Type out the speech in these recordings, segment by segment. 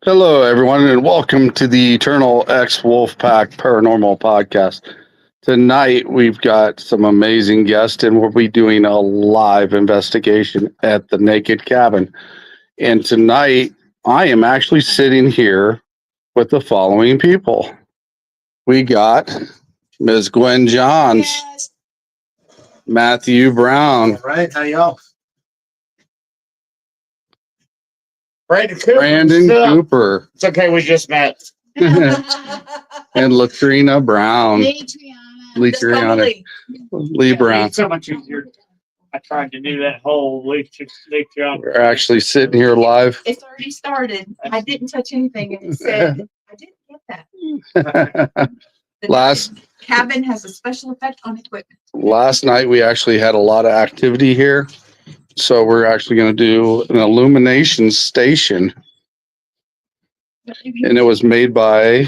Hello, everyone, and welcome to the Eternal X Wolfpack Paranormal Podcast. Tonight, we've got some amazing guests, and we'll be doing a live investigation at the Naked Cabin. And tonight, I am actually sitting here with the following people. We got Ms. Gwen Johns, Yes. Matthew Brown, All right, how y'all? Brandon Cooper. Brandon Cooper, It's okay, we just met. and Leitreanna Brown. Leitreanna. Lee Brown. It's so much easier. I tried to do that whole Leitreanna. We're actually sitting here live. It's already started. I didn't touch anything, and it said I didn't get that. The Last cabin has a special effect on equipment. last night we actually had a lot of activity here, so we're actually going to do an illumination station, and it was made by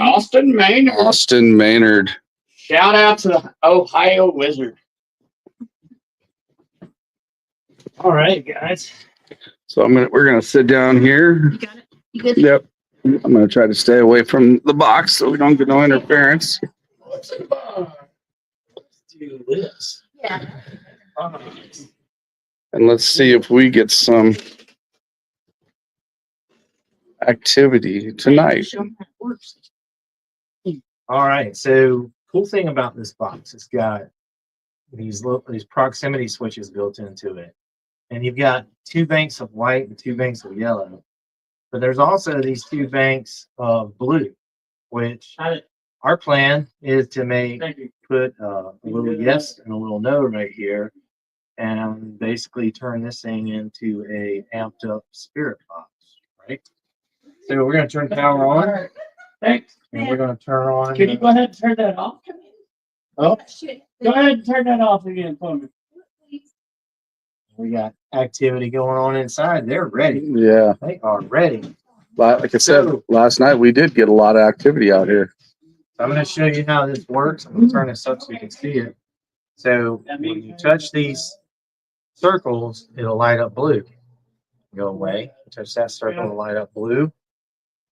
Austin, Maine. Austin Maynard. Shout out to the Ohio Wizard. All right, guys. So we're gonna sit down here. You got it. You good? Yep. I'm gonna try to stay away from the box so we don't get no interference. What's in the box? Let's do this. Yeah. And let's see if we get some activity tonight. Show 'em how it works. All right. So, cool thing about this box, it's got these proximity switches built into it, and you've got two banks of white and two banks of yellow. But there's also these two banks of blue, which our plan is to put a little yes and a little no right here, and basically turn this thing into a amped up spirit box, right? So we're gonna turn the power on. Thanks. And we're gonna turn on. Can you go ahead and turn that off? Oh, Go ahead and turn that off again for me. we got activity going on inside. They're ready. Yeah. They are ready. Like I said, last night we did get a lot of activity out here. I'm going to show you how this works. I'm going to turn this up so you can see it. So when you touch these circles, it'll light up blue. Go away. Touch that circle, it'll light up blue.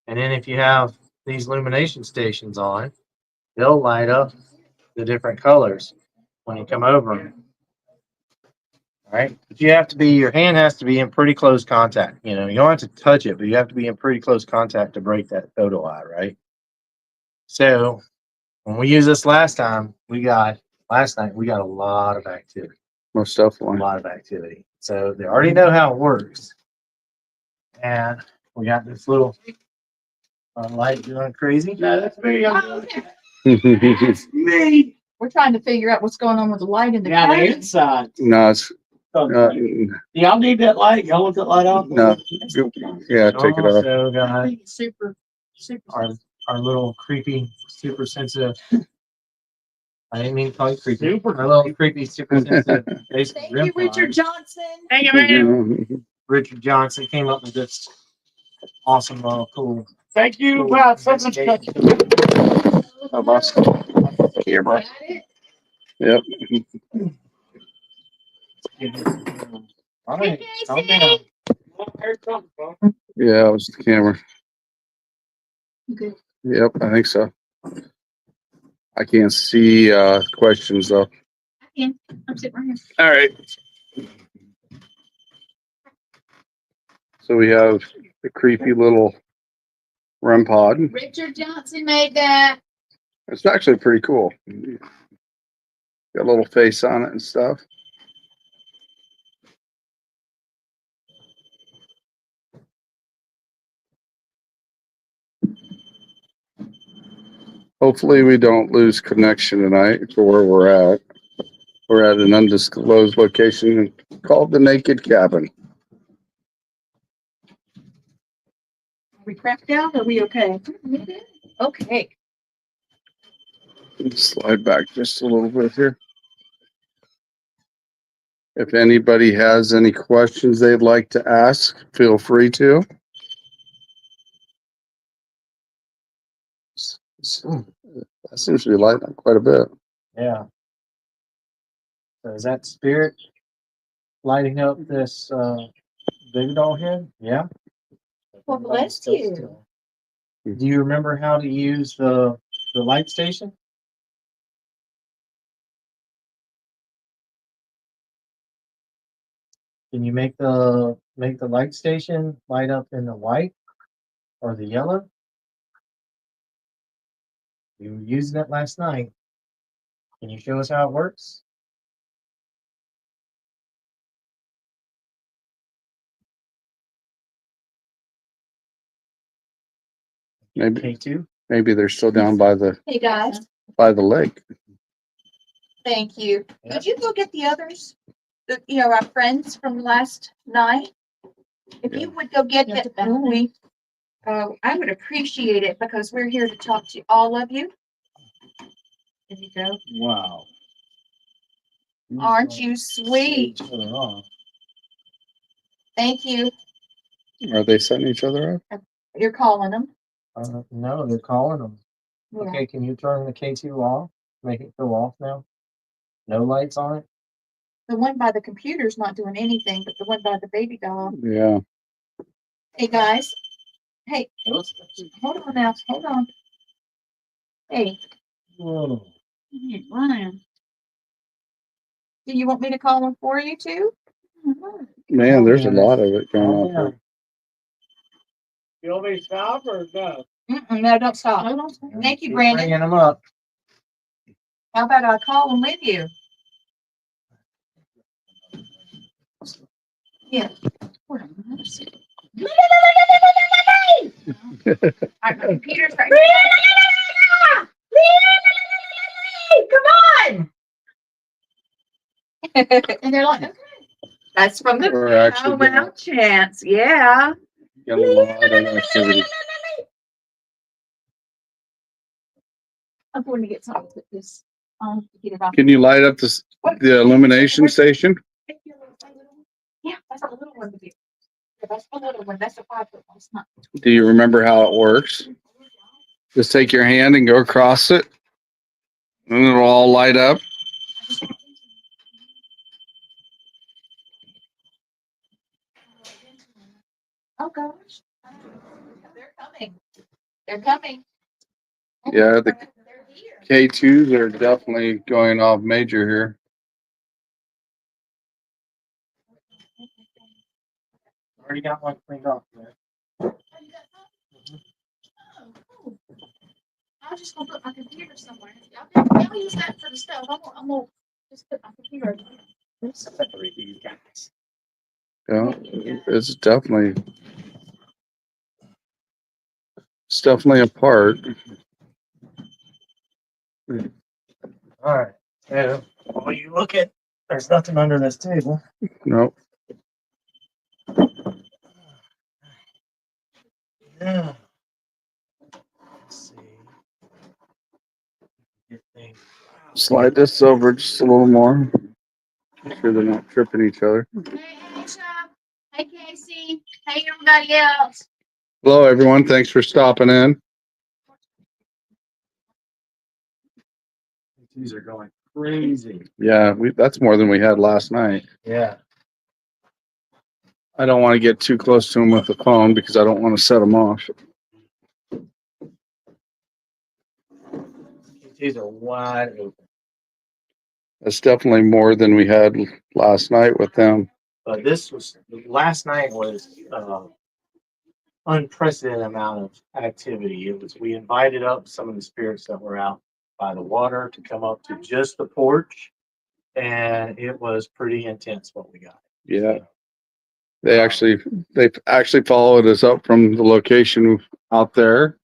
And then if you have these illumination stations on, they'll light up the different colors when you come over them. All right. But your hand has to be in pretty close contact. You know, you don't have to touch it, but you have to be in pretty close contact to break that photo eye, right? So when we used this last night, we got a lot of activity. Most A definitely. lot of activity. So they already know how it works. And we got this little light going crazy. No, that's me. Oh, okay. Me. We're trying to figure out what's going on with the light in the Yeah, the cabin. inside. No, it's Y'all need that light? Y'all want that light off? no. Yeah, take it off. Also I got think it's super. our little creepy, super sensitive. I didn't mean to call you creepy. Super Our little creepy, super sensitive. Thank you, Richard Johnson. Thank you, man. Richard Johnson came up with this awesome, cool. Thank you. Wow, so much. How about camera? Got it? Yep. All right, Hey, calm Casey. down. Yeah, it was the camera. Good. Yep, I think so. I can't see questions though. I can. I'm sitting right here. All right. So we have the creepy little REM pod. Richard Johnson made that. It's actually pretty cool. Got a little face on it and stuff. Hopefully we don't lose connection tonight for where we're at. We're at an undisclosed location called the Naked Cabin. Are we cracked out? Are we okay? Okay. Slide back just a little bit here. If anybody has any questions they'd like to ask, feel free to. That seems to be lighting up quite a bit. Yeah. So is that spirit lighting up this big doll here? Yeah. Well, bless you. Do you remember how to use the light station? Can you make the light station light up in the white or the yellow? You were using it last night. Can you show us how it works? Maybe K2? maybe they're still down by the Hey, guys, lake. thank you. Yeah. Could you go get the others? Our friends from last night? If you would go get them, I would appreciate it because we're here to talk to all of you. There you go. Wow. Aren't you sweet? Thank you. Are they setting each other up? You're calling them. No, they're calling them. Yeah. Okay, can you turn the K2 off? Make it go off now? No lights on it? The one by the computer's not doing anything, but the one by the baby doll. Yeah. Hey, guys. Hey, hold on now. Hold on. Hey, Whoa. Ryan. Do you want me to call them for you too? Man, there's a lot of it going on. Yeah. You want me to stop or no? No, don't stop. Thank you, Keep Brandon. bringing them up. How about I call them with you? Yeah. All right, my computer's right. Come on! And they're like, okay. That's from the We're actually Powwow chants. Yeah. got a lot of activity. I'm going to get something to put this on to get it off. Can you light up the illumination station? Yeah, that's a little one. That's the little one. That's a 5-foot one. It's not. Do you remember how it works? Just take your hand and go across it, and it'll all light up. Oh gosh. They're coming. They're coming. Yeah, the They're here. K2s are definitely going off major here. Already got one cleaned off there. I'm just gonna put my computer somewhere. I'll use that for the stove. I'm gonna just put my computer. Separate these guys. Yeah, it's definitely a part. All right. So while you look at, there's nothing under this table. Nope. Yeah. Let's see. Get things. Slide this over just a little more. Make sure they're not tripping each other. Hey, Sean. Hey, Casey. Hey, everybody else. Hello, everyone. Thanks for stopping in. These are going crazy. Yeah, that's more than we had last night. Yeah. I don't want to get too close to them with the phone because I don't want to set them off. These are wide open. That's definitely more than we had last night with them. But last night was unprecedented amount of activity. We invited up some of the spirits that were out by the water to come up to just the porch, and it was pretty intense what we got. Yeah. They've actually followed us up from the location out there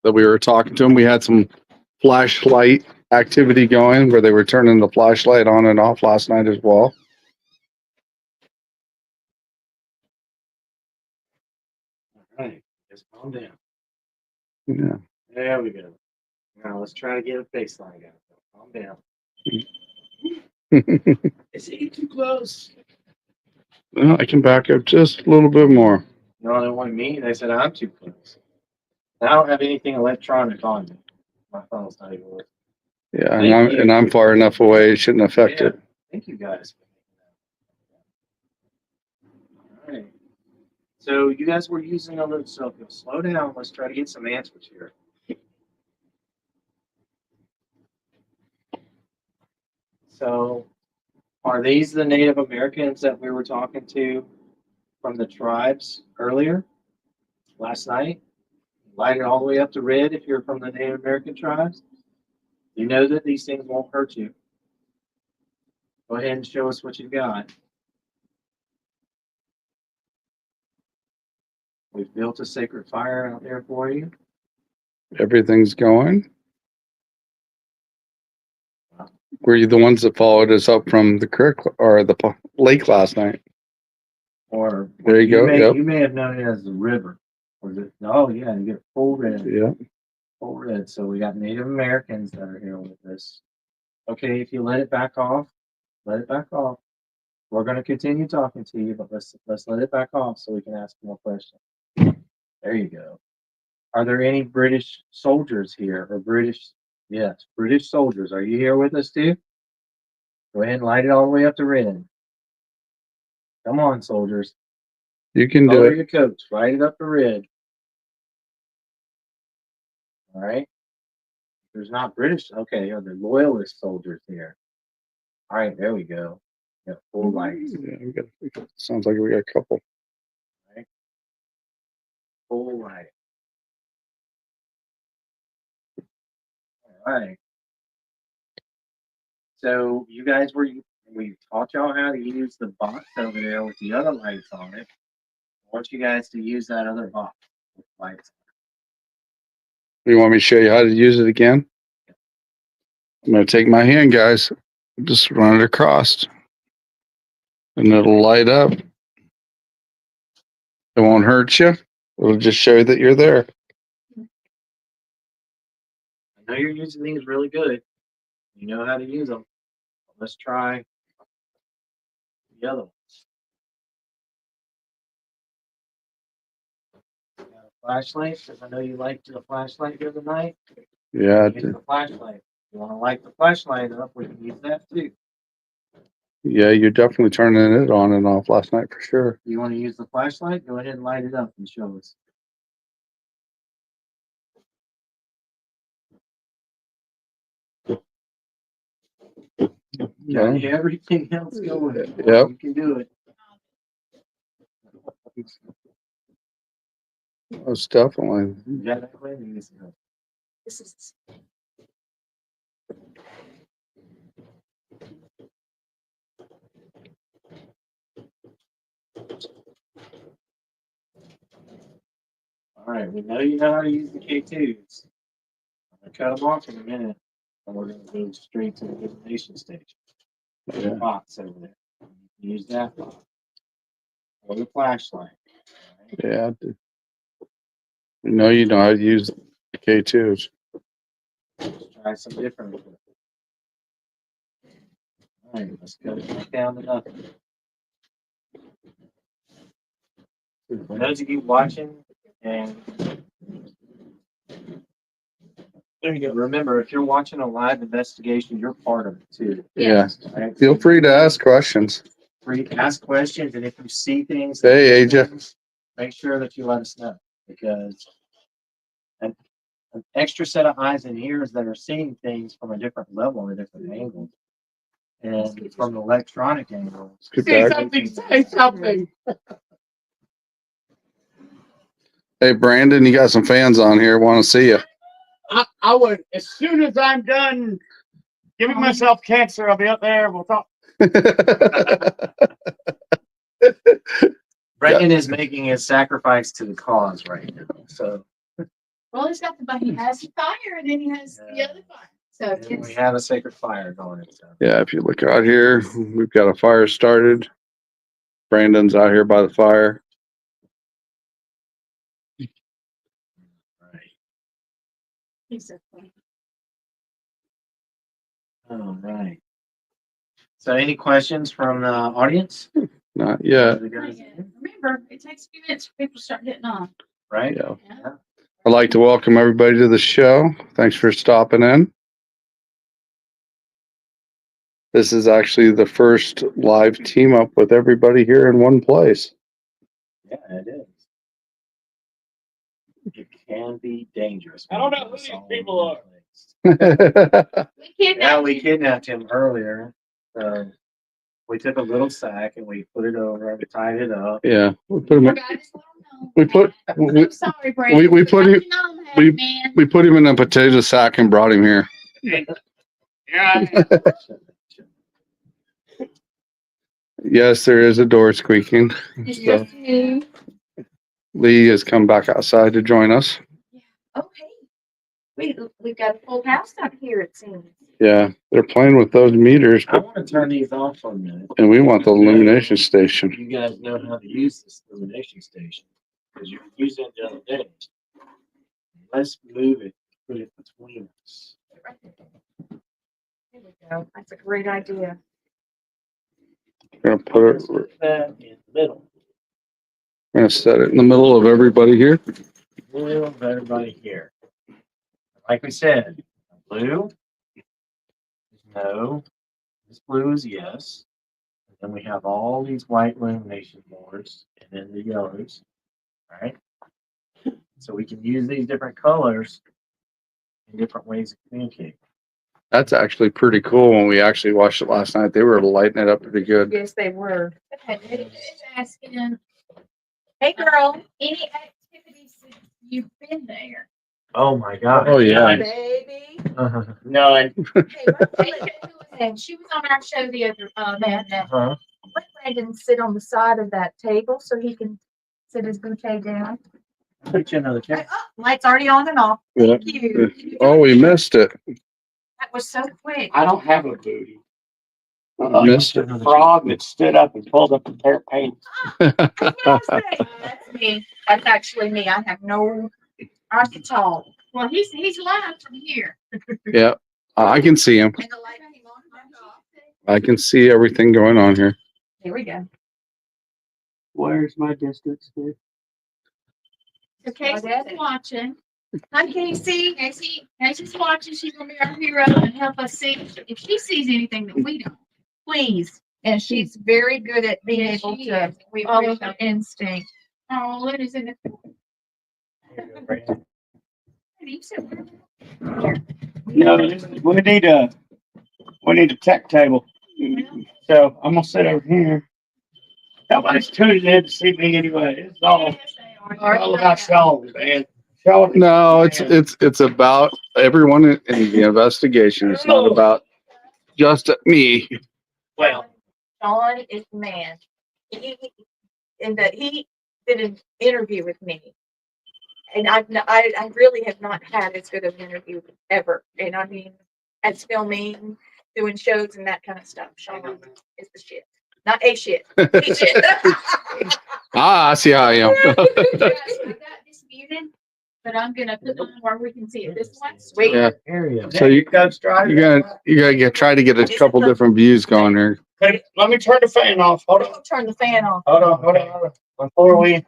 that we were talking to them. We had some flashlight activity going where they were turning the flashlight on and off last night as well. All right, just calm down. Yeah. There we go. Now let's try to get a baseline going. Calm down. Is he too close? Well, I can back up just a little bit more. No, they wanted me. They said I'm too close. I don't have anything electronic on me. My phone's not even working. Yeah, Thank you. and I'm far enough away, it shouldn't affect Yeah. it. Thank you guys. All right. So you guys were using a little, so if you'll slow down, let's try to get some answers here. So are these the Native Americans that we were talking to from the tribes earlier, last night? Light it all the way up to red if you're from the Native American tribes. You know that these things won't hurt you. Go ahead and show us what you've got. We've built a sacred fire out there for you. Everything's going. Were you the ones that followed us up from the creek or the lake last night? Or There you go. Yep. You may have known it as the river. Was it? Oh yeah, you get full red. Yeah. Full red. So we got Native Americans that are here with us. Okay, if you let it back off, let it back off. We're going to continue talking to you, but let's let it back off so we can ask more questions. There you go. Are there any British soldiers here or British? Yes, British soldiers. Are you here with us too? Go ahead and light it all the way up to red. Come on, soldiers. You can do Lower it. your coats. Light it up to red. All right. There's not British. Okay, are there loyalist soldiers here? All right, there we go. Got full lights. Yeah, sounds like we got a couple. Right. Full light. All right. So you guys we taught y'all how to use the box over there with the other lights on it. I want you guys to use that other box with lights. You want me to show you how to use it again? I'm going to take my hand, guys. Just run it across. And it'll light up. It won't hurt you. It'll just show you that you're there. I know you're using these really good. You know how to use them. Let's try the other ones. Got a flashlight, because I know you liked the flashlight the other night. Yeah. Use the flashlight. You want to light the flashlight up, we can use that too. Yeah, you're definitely turning it on and off last night for sure. You want to use the flashlight? Go ahead and light it up and show us. Got everything else going. Yep. You can do it. Most definitely. Yeah, that way you use it. This is. All right, we know you know how to use the K2s. I'm gonna cut them off in a minute, and we're gonna go straight to the illumination stage. There's a Yeah. box over there. You can use that box. Or the flashlight. All right? Yeah. You know how to use the K2s. Let's try some different. All right, let's cut it back down to nothing. For those of you watching, and there you go. Remember, if you're watching a live investigation, you're part of it too. Yeah. Right? Feel free to ask questions. Free to ask questions, and if you see things, Hey, AJ. make sure that you let us know, because an extra set of eyes and ears that are seeing things from a different level and a different angle, and from an electronic angle. Good Say back. something, say something. Hey, Brandon, you got some fans on here. Want to see you. I would, as soon as I'm done giving myself cancer, I'll be up there. We'll talk. Brendan is making his sacrifice to the cause right now. So Well, he's got he has the fire and then he has the other fire. So and we have a sacred fire going. So. Yeah, if you look out here, we've got a fire started. Brandon's out here by the fire. Right. he's a fire. All right. So any questions from the audience? Not yet. The guys- Remember, it takes a few minutes for people to start getting on. Right? Yeah. Yeah. I'd like to welcome everybody to the show. Thanks for stopping in. This is actually the first live team up with everybody here in one place. Yeah, it is. can be dangerous. I don't know who these people are. Yeah, we kidnapped him earlier. We took a little sack and we put it over and tied it up. Yeah, we put him. We I'm sorry, Brandon. we put him. You know I'm we- happy, man. We put him in a potato sack and brought him here. Yeah. Yes, there is a door squeaking. It's So just you. Lee has come back outside to join us. Okay. We've got a full house out here, it seems. Yeah, they're playing with those meters, I but want to turn these off for a minute. and we want the illumination station. You guys know how to use this illumination station because you used it the other day. Let's move it, put it between us. There we go. That's a great idea. We're gonna put Let's it. put that in the middle. We're gonna set it in the middle of everybody here. Middle of everybody here. Like we said, blue is no. This blue is yes. And then we have all these white illumination boards and then the yellows. All right. So we can use these different colors in different ways to communicate. That's actually pretty cool. When we actually watched it last night, they were lighting it up pretty good. Yes, they were. Okay, it's asking Hey, girl. any activities since you've been there. Oh my God. Oh yeah. Baby. None. And she was on our show the other that Uh-huh. Let Brandon sit on the side of that table so he can sit his bouquet down. Put you another chair. Oh, light's already on and off. Yeah. Thank you. Oh, we missed it. That was so quick. I don't have a booty. Missed The frog that stood up and pulled up a pair of pants. That's me. That's actually me. I have no, I can talk. Well, he's live from here. Yeah, I can see him. And the light came on and off. I can see everything going on here. Here we go. Where's my distance? Here? So Casey's watching. Hi, Casey. Casey's watching. She's gonna be our hero and help us see if she sees anything that we don't. Please. And she's very good at being Yes, able she to is. We follow appreciate her it. instinct. Oh, Luna's in the. No, we need a tech table. So I'm gonna sit over here. Nobody's tuning in to see me anyway. It's all about Shawn, man. Shawn is- No, it's about everyone in the investigation. It's not about just me. Well, Shawn is the man. He did an interview with me. And I really have not had as good of an interview ever. And I mean, as filming, doing shows and that kind of stuff. Shawn is the shit. Not a shit. He shit. Ah, I see how I am. I got this muted, but I'm gonna put on where we can see it. This one. Sweet. Yeah. Area. So you Ghost Rider. you gotta try to get a couple different views going here. Hey, let me turn the fan off. Hold on. Turn the fan off. Hold on. Before we,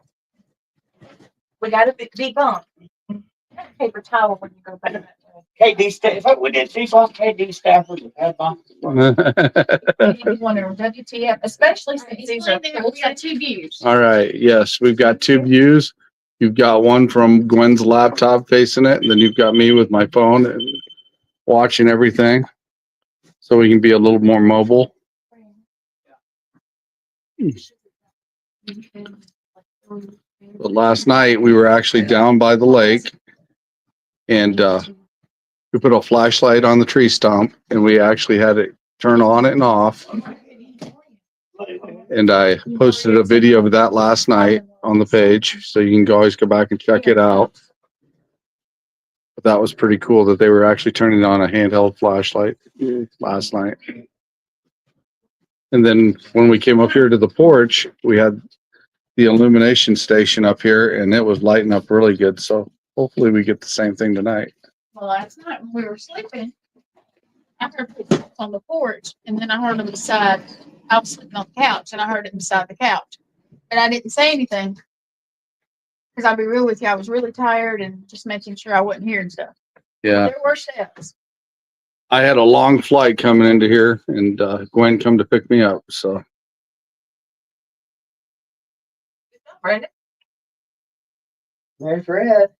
We gotta debunk. Paper towel when you go back that way. KD staff, we did see some KD staffers that had boxes. You want to WTF, especially since these are. We got two views. All right. Yes, we've got two views. You've got one from Gwen's laptop facing it, and then you've got me with my phone and watching everything, so we can be a little more mobile. But last night we were actually down by the lake, and we put a flashlight on the tree stump, and we actually had it turn on and off. And I posted a video of that last night on the page, so you can always go back and check it out. But that was pretty cool that they were actually turning on a handheld flashlight last night. And then when we came up here to the porch, we had the illumination station up here, and it was lighting up really good. So hopefully we get the same thing tonight. Well, last night when we were sleeping, I heard footsteps on the porch, and then I heard them beside. I was sleeping on the couch, and I heard it beside the couch, and I didn't say anything because I'll be real with you, I was really tired and just making sure I wasn't hearing stuff. Yeah, There were steps. I had a long flight coming into here, and Gwen come to pick me up. So Brandon, There's Red.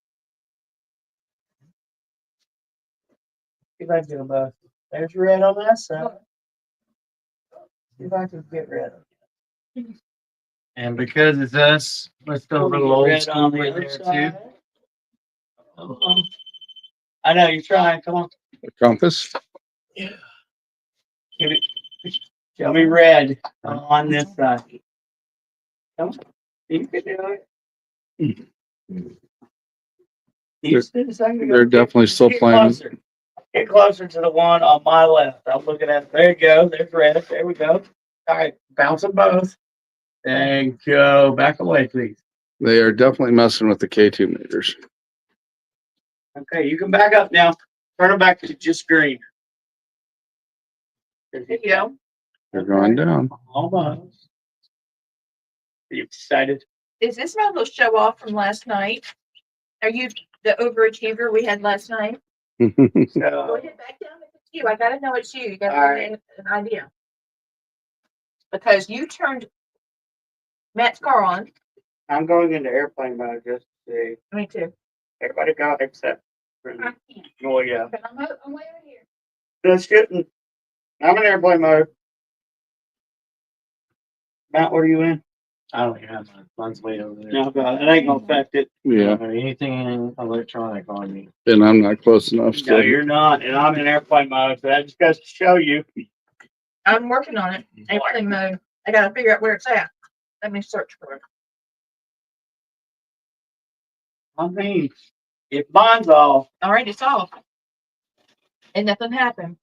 if I can get them both. There's red on that side. See if I can get red. And because it's us, let's go a little old Red school on the in other there too. side. I know you're trying. Come on. A compass. Give it. Show me red on this side. Come on. You can do it. You stood a second ago. They're definitely still Get playing. closer. Get closer to the one on my left. I'm looking at it. There you go. There's red. There we go. All right. Bounce them both. And go back away, please. They are definitely messing with the K2 meters. Okay, you can back up now. Turn them back to just green. There you go. They're going down. Almost. Are you excited? Is this my little show off from last night? Are you the overachiever we had last night? Go So, ahead, back down if it's you. I gotta know it's you. You gotta All give me an idea. Because you turned Matt's car on. I'm going into airplane mode just to see. Me too. Everybody go except for I can't, oh yeah. but I'm way over here. That's good. I'm in airplane mode. Matt, what are you in? I don't even have mine. Mine's way over there. No, God, it ain't gonna affect it. I Yeah, don't have anything electronic on me. and I'm not close enough. No, So you're not, and I'm in airplane mode, so that just goes to show you. I'm working on it. Airplane mode. I gotta figure out where it's at. Let me search for it. I mean, if mine's off, All right, it's off. And nothing happened.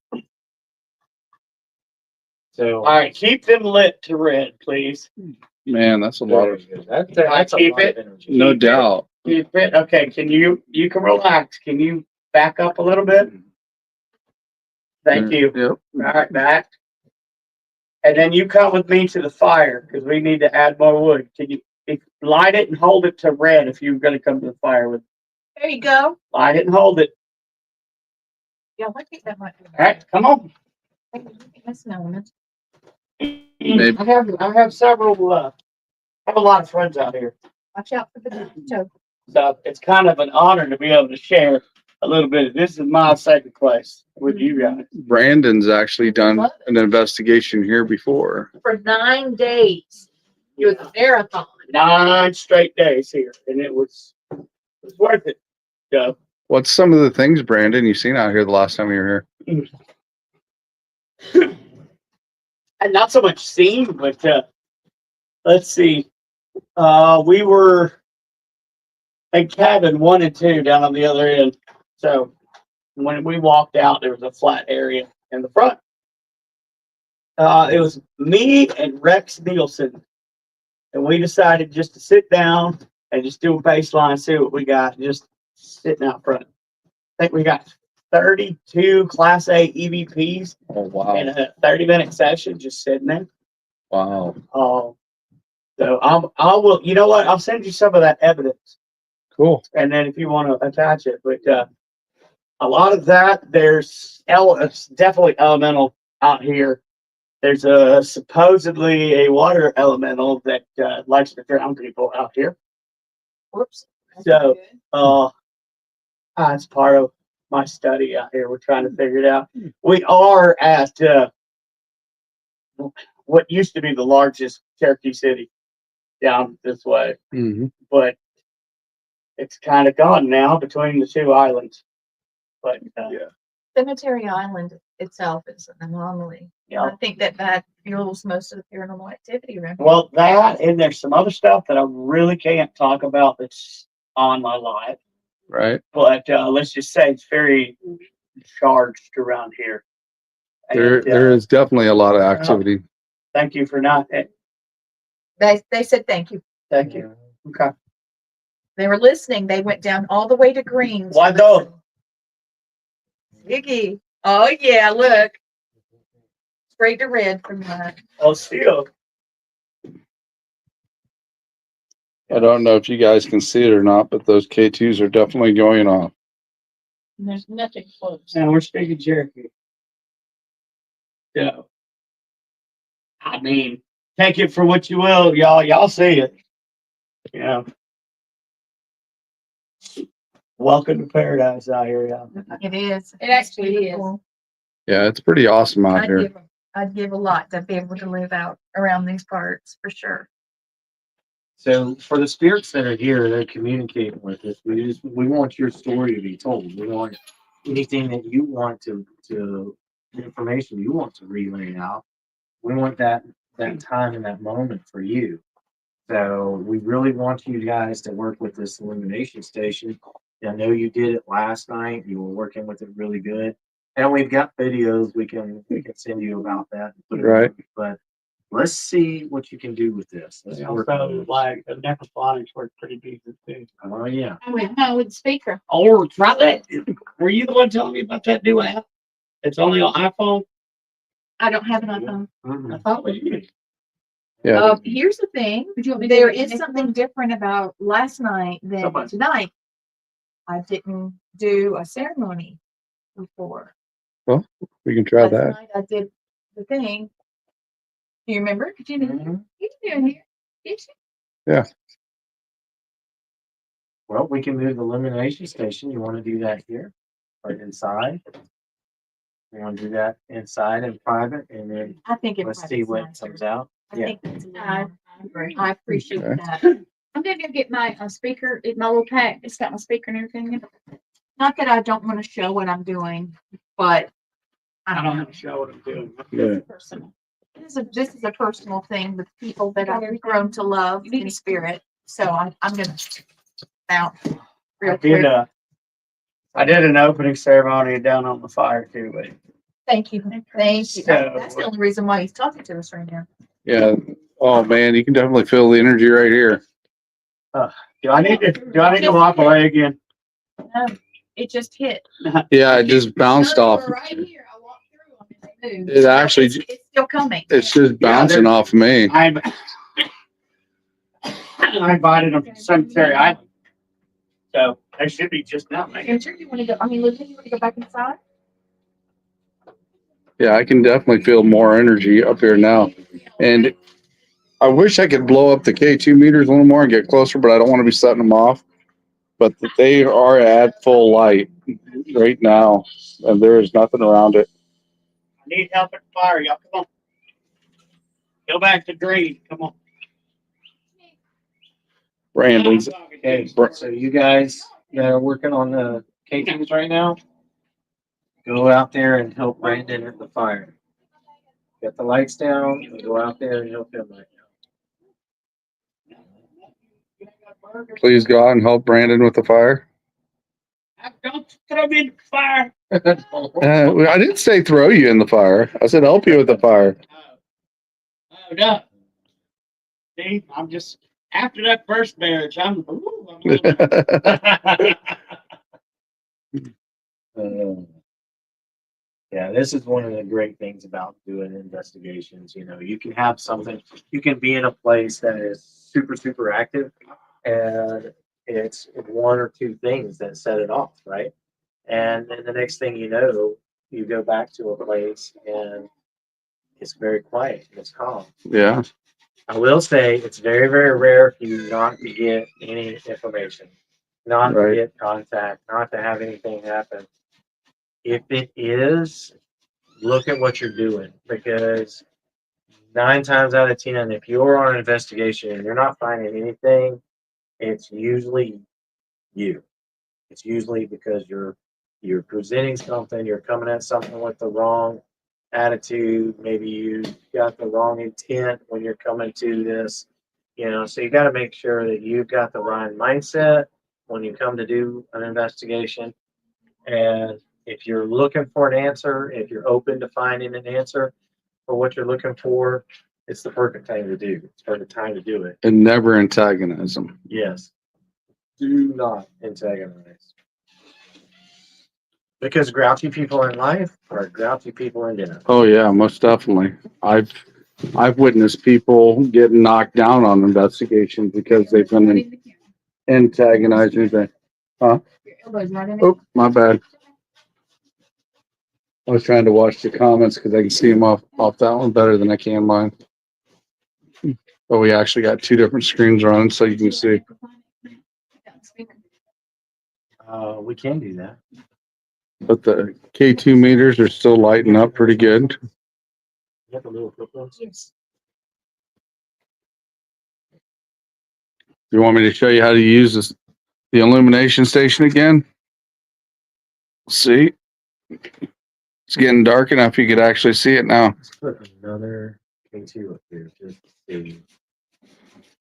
So all right, keep them lit to red, please. man, that's a lot of, that's a Keep lot it. of energy. no doubt. Keep it. Okay, you can relax. Can you back up a little bit? Thank you. Yep. All right, back. And then you come with me to the fire because we need to add more wood. Can you light it and hold it to red if you're going to come to the fire with? There you go. Light it and hold it. Yeah, I think that might be. All right, come on. That's an element. Maybe. I have several. I have a lot of friends out here, Watch out for the toe. so it's kind of an honor to be able to share a little bit. This is my second place with you guys. Brandon's actually done an investigation here before. For 9 days. It was a marathon. 9 straight days here, and it was worth it. So What's some of the things, Brandon, you seen out here the last time you were here? and not so much seen, but let's see. We were in cabin 1 and 2 down on the other end. So when we walked out, there was a flat area in the front. It was me and Rex Nielsen, and we decided just to sit down and just do a baseline, see what we got, just sitting out front. I think we got 32 Class A EVPs Oh, wow. in a 30-minute session, just sitting there. Wow. So I will. You know what? I'll send you some of that evidence, Cool. and then if you want to attach it. But a lot of that, there's it's definitely elemental out here. There's supposedly a water elemental that likes to drown people out here. Whoops. So that's part of my study out here. We're trying to figure it out. We are at what used to be the largest Cherokee city down this way, Mm-hmm. but it's kind of gone now between the 2 islands. But Yeah. Cemetery Island itself is an anomaly. yeah. I think that fuels most of the paranormal activity around here. Well, that and there's some other stuff that I really can't talk about that's on my life. Right. But let's just say it's very charged around here. There And, is definitely a lot of activity. Thank you for not. They said thank you. Thank you. Okay. They were listening. They went down all the way to Greens. Why don't? Iggy. Oh yeah, look. Straight to red from that. Oh, still. I don't know if you guys can see it or not, but those K2s are definitely going off. And there's nothing close. And we're speaking Cherokee. So, I mean, take it for what you will, y'all. Y'all see it. You know. welcome to paradise out here. Yeah. It is. It actually is. beautiful. Yeah, it's pretty awesome out here. I'd give a lot to be able to live out around these parts for sure. So for the spirits that are here, they're communicating with us. We want your story to be told. We want anything that you want to information you want to relay out. We want that time and that moment for you. So we really want you guys to work with this illumination station. I know you did it last night. You were working with it really good. And we've got videos we can send you about that. And put it Right. on. But let's see what you can do with this. Let's work on Also, it. like the necrophonics work pretty decent too. Oh yeah. I went home with the speaker. Or try that. Were you the one telling me about that new app? It's only on iPhone. I don't have an iPhone. I thought we did. Yeah. Here's the thing. Would you want me to There do it is next something month? different about last night than Somebody- tonight. I didn't do a ceremony before. We can try Last that. night I did the thing. Do you remember? Did you know? Mhm. You can do it here. Did you? Well, we can move the illumination station. You want to do that here or inside? You want to do that inside and private, and then I think it let's was see what nicer. comes out. I Yeah. think that's a little I more- agree. I appreciate Okay. that. I'm gonna go get my speaker. It's my little pack. It's got my speaker and everything in it. Not that I don't want to show what I'm doing, but I I don't don't know. have to show what I'm doing. Yeah. Personal. This is a personal thing with people that I've grown to love in spirit. So I'm gonna bounce real I quick. did I did an opening ceremony down on the fire too, but Thank you. Thank you. So- That's the only reason why he's talking to us right now. Yeah. Oh man, you can definitely feel the energy right here. do I need to walk away again? No, it just hit. Yeah, it just bounced No, they off. were right here. I walked through them and they moved. It actually, It's still coming. it's just bouncing off me. I invited them to Cemetery Island. So they should be just now, man. I'm sure you want to go. I mean, Lucy, you want to go back inside? Yeah, I can definitely feel more energy up here now. And I wish I could blow up the K2 meters a little more and get closer, but I don't want to be setting them off. But they are at full light right now, and there is nothing around it. I need help at the fire, y'all. Come on. Go back to green. Come on. Brandon's. Okay, so you guys that are working on the K2s right now, go out there and help Brandon at the fire. Get the lights down, and go out there and help him right Please go out and help Brandon with the fire. Don't throw me in the fire. now. I didn't say throw you in the fire. I said help you with the fire. Oh, no. See, I'm just, after that first marriage, I'm Yeah, this is one of the great things about doing investigations. You know, you can have something, you can be in a place that is super, super active, and it's one or two things that set it off, right? And then the next thing you know, you go back to a place and it's very quiet and it's calm. Yeah. I will say it's very, very rare for you not to get any information, not Right. to get contact, not to have anything happen. If it is, look at what you're doing, because 9 times out of 10, if you're on an investigation and you're not finding anything, it's usually you. It's usually because you're presenting something, you're coming at something with the wrong attitude, maybe you got the wrong intent when you're coming to this, you know, so you got to make sure that you've got the right mindset when you come to do an investigation. And if you're looking for an answer, if you're open to finding an answer for what you're looking for, it's the perfect time to do. It's the perfect time to do it. And never antagonize them. Yes. Do not antagonize. Because grouchy people in life are grouchy people in dinner. Oh yeah, most definitely. I've witnessed people get knocked down on investigations because they've been antagonizing. Your elbow's right in it. Oh, my bad. I was trying to watch the comments because I can see them off that one better than I can mine. But we actually got 2 different screens running, so you can see. We can do that. But the K2 meters are still lighting up pretty good. You have the little flip ones? Yes. You want me to show you how to use this, the illumination station again? See? It's getting dark enough you could actually see it now. Let's put another K2 up here. Just to see.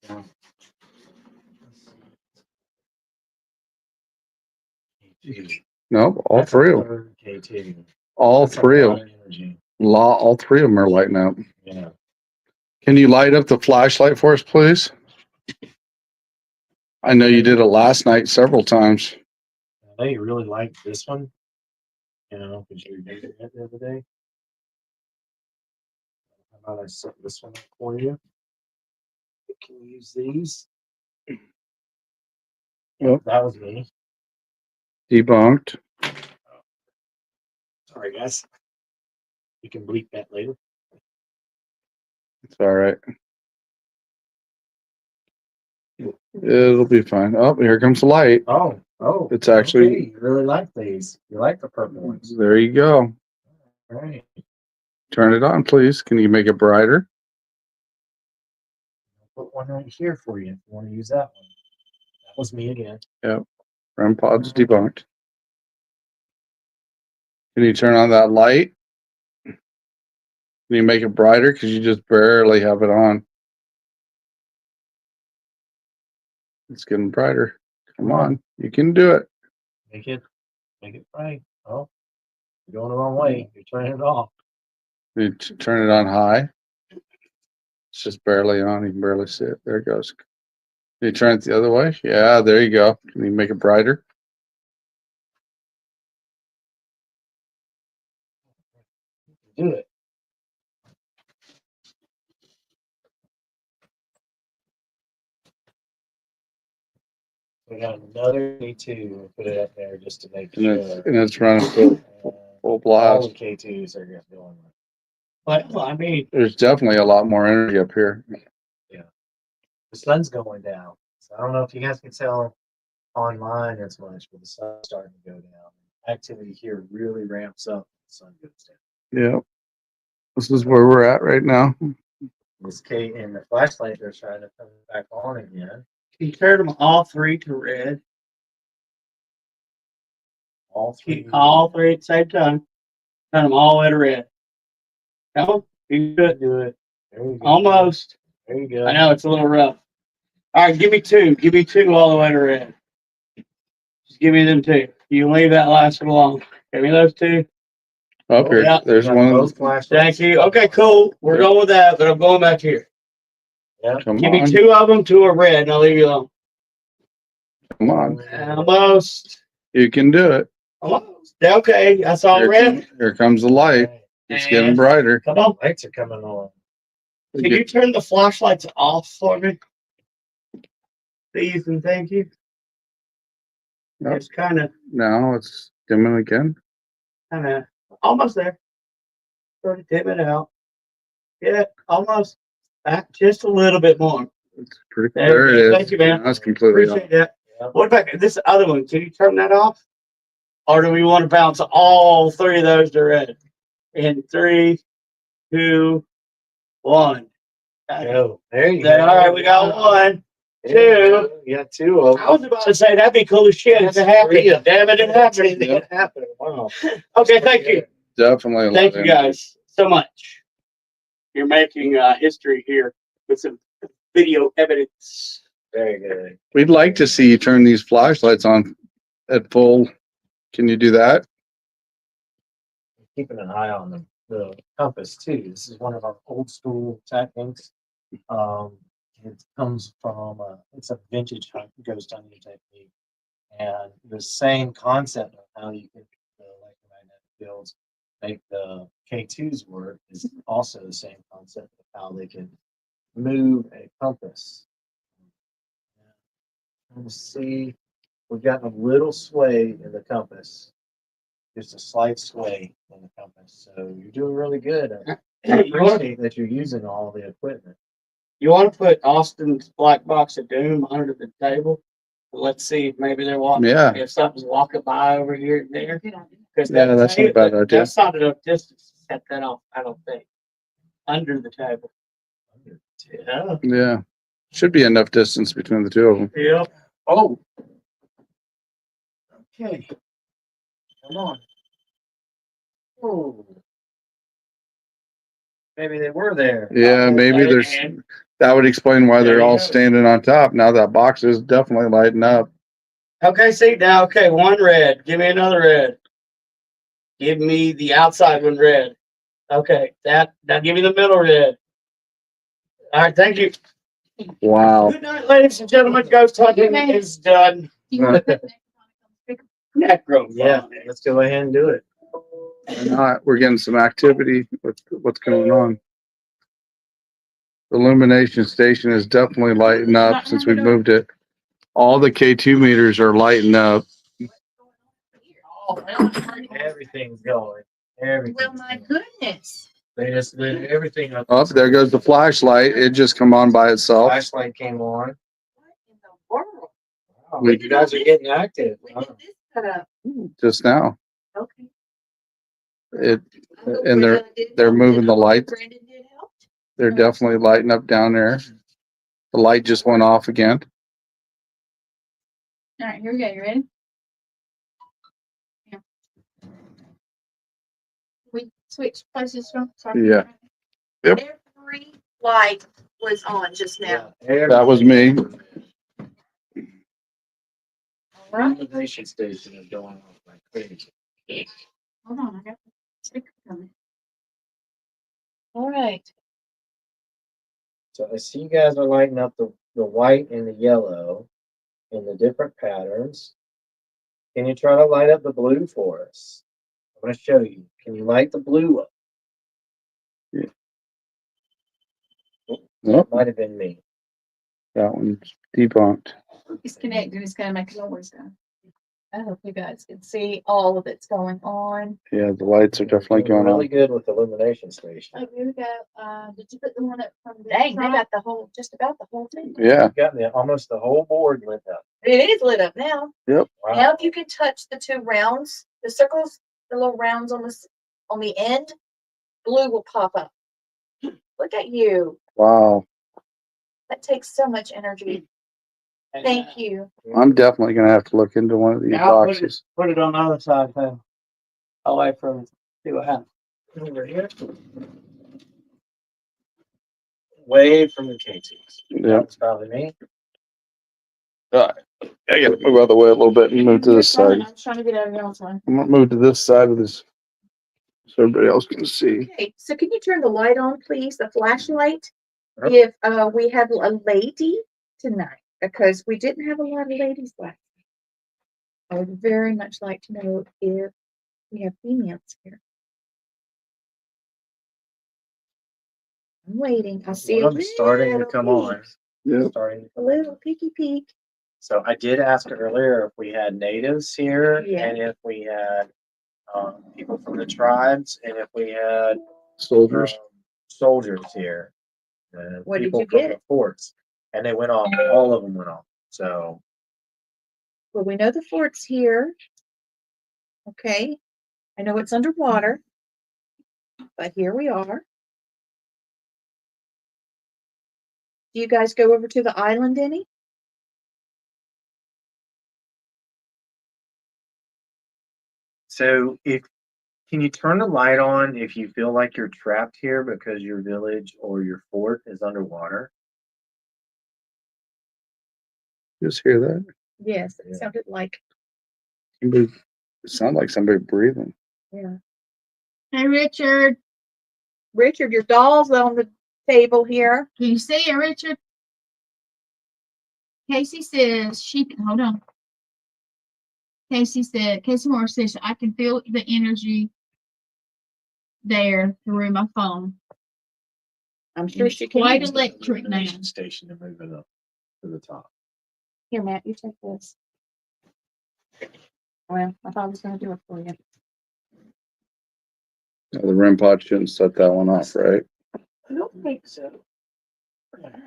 Now, K2. Nope, all That's a three of them. third K2. All That's a three of lot them. of energy. All three of them are lighting up. Yeah. Can you light up the flashlight for us, please? I know you did it last night several times. I know you really like this one. You know, because you were using it the other day. How about I set this one up for you? You can use these. Yep. That was me. Debunked. Sorry, guys. You can bleep that later. It's all right. It'll be fine. Oh, here comes the light. Oh. It's actually- okay, you really like these. You like the purple ones. There you go. All right. Turn it on, please. Can you make it brighter? I'll put one right here for you if you want to use that one. That was me again. REM pod's debunked. Can you turn on that light? Can you make it brighter? Because you just barely have it on. It's getting brighter. Come on. You can do it. Make it bright. Oh, you're going the wrong way. You're turning it off. You turn it on high. It's just barely on. You can barely see it. There it goes. Can you turn it the other way? Yeah, there you go. Can you make it brighter? Do it. We got another K2. We'll put it up there just to make And sure. it's running full All blast. the K2s are going. But, well, I mean, There's definitely a lot more energy up here. The sun's going down. So I don't know if you guys can tell online as much, but the sun's starting to go down. Activity here really ramps up when the sun goes down. Yeah. This is where we're at right now. This K and the flashlight, they're trying to come back on again. he turned them all three to red. All three. Keep all three at the same time. Turn them all the way to red. Come on, you do it. Do it. There you go. Almost. There you go. I know it's a little rough. All right, give me two. Give me two all the way to red. Just give me them two. You can leave that last one alone. Give me those two. Up here, Yeah. there's Got one. both flashlights. Thank you. Okay, cool. We're going with that, but I'm going back here. Yeah. Come Give me on. two of them, two are red, and I'll leave you alone. Come on. Almost. You can do it. Almost. Okay, I saw red. Here comes the light. It's getting And- brighter. Come on. Lights are coming on. Can you turn the flashlights off for me? Please and thank you. Nope. It's kind of Now it's dimming again. almost there. Sort of dim it out. Yeah, almost. Back just a little bit more. It's pretty. There There we it go. is. Thank you, man. That's completely off. Appreciate that. Yeah. What about this other one? Can you turn that off? Or do we want to bounce all three of those to red? In 3, 2, 1. Go. There you All go. right, we got one. There you go. You got two of them. I was about to say that'd be cool as shit if it happened. Damn it, it happened. It happened. Wow. Okay, thank you. Definitely. a lot Thank of you energy. guys so much. You're making history here with some video evidence. Very good. We'd like to see you turn these flashlights on at full. Can you do that? Keeping an eye on the compass too. This is one of our old school techniques. It comes from it's a vintage ghost hunting technique, and the same concept of how you can the electromagnetic fields make the K2s work is also the same concept of how they can move a compass. Let's see, we've gotten a little sway in the compass, just a slight sway in the compass. So you're doing really good. I You want, appreciate that you're using all the equipment. you want to put Austin's black box of doom under the table Let's see if maybe they're walking. Yeah. If something's walking by over here and there. Good idea. Because Yeah, that's not a bad idea. That's not enough distance to set that off, I don't think. Under the table. Yeah. Yeah. Should be enough distance between the two of them. Yeah. Oh. Okay. Come on. Oh. Maybe they were there. Yeah, maybe there's, that would explain why There they're you all go. standing on top. Now that box is definitely lighting up. Okay, see now, okay, one red. Give me another red. Give me the outside one red. Okay, now give me the middle red. All right, thank you. Wow. Good night, ladies and gentlemen. Ghost hunting is done. You want to put that on the Necro. Yeah, let's go ahead and do it. Why not? We're getting some activity with what's going on. The illumination station is definitely lighting up since we moved it. All the K2 meters are lighting up. Everything's going. Well, Everything's my going. goodness. They just lit everything up. Oh, there goes the flashlight. It just come on by itself. Flashlight came on. What in the world? Wow, you guys are getting active. When did this cut up? Just now. Okay. It, I hope and Brenda did they're help. moving the I hope lights. Brandon did help. They're definitely lighting up down there. The light just went off again. All right, here we go. You ready? Yeah. We switch places from. Yeah. Yep. Every light was on just now. That was me. Illumination station is going off like crazy. Hold on, I got the speaker coming. All right. So I see you guys are lighting up the white and the yellow in the different patterns. Can you try to light up the blue for us? I'm going to show you. Can you light the blue up? Nope, Might have been me. that one's debunked. It's connected. It's gonna make noise now. I hope you guys can see all of it's going on. Yeah, the lights are definitely Doing going really on. good with illumination station. Oh, here we go. Did you put the one up from the Dang, they front? got the whole, just about the whole thing. Yeah, You've got almost the whole board lit up. It is lit up now. Wow. Now, if you can touch the two rounds, the circles, the little rounds on on the end, blue will pop up. Look at you. wow. That takes so much energy. Thank you. I'm definitely gonna have to look into one of these Now boxes. put it on the other side, though. Away from, see what happens. Over here. Way from the K2s. Yeah. That's probably me. I gotta move out of the way a little bit and move to this You're fine. side. I was trying to get out of y'all's way. I'm gonna move to this side of this so everybody else can see. Okay, so can you turn the light on, please, the flashlight? Yep. If we have a lady tonight, because we didn't have a lot of ladies last night. I would very much like to know if we have females here. I'm waiting. I see One of them starting to come on. Yep. Starting. a little peeky peek. So I did ask earlier if we had natives here Yeah. and if we had people from the tribes and if we had Soldiers. soldiers here. And What did people you from get? the forts. And they went off. All of them went off. So Well, we know the fort's here. Okay. I know it's underwater, but here we are. Do you guys go over to the island any? if can you turn the light on if you feel like you're trapped here because your village or your fort is underwater? Just hear that? Yes, it Yeah. sounded like, Somebody, it sounded like somebody breathing. yeah. Hey, Richard. Richard, your doll's on the table here. Can you see it, Richard? Casey says she can, hold on. Casey Moore says, I can feel the energy there through my phone. I'm sure she can. Quite electric now. Station to move it up to the top. Here, Matt, you take this. Well, I thought I was gonna do it for you. The REM pod shouldn't set that one off, right? I don't think so.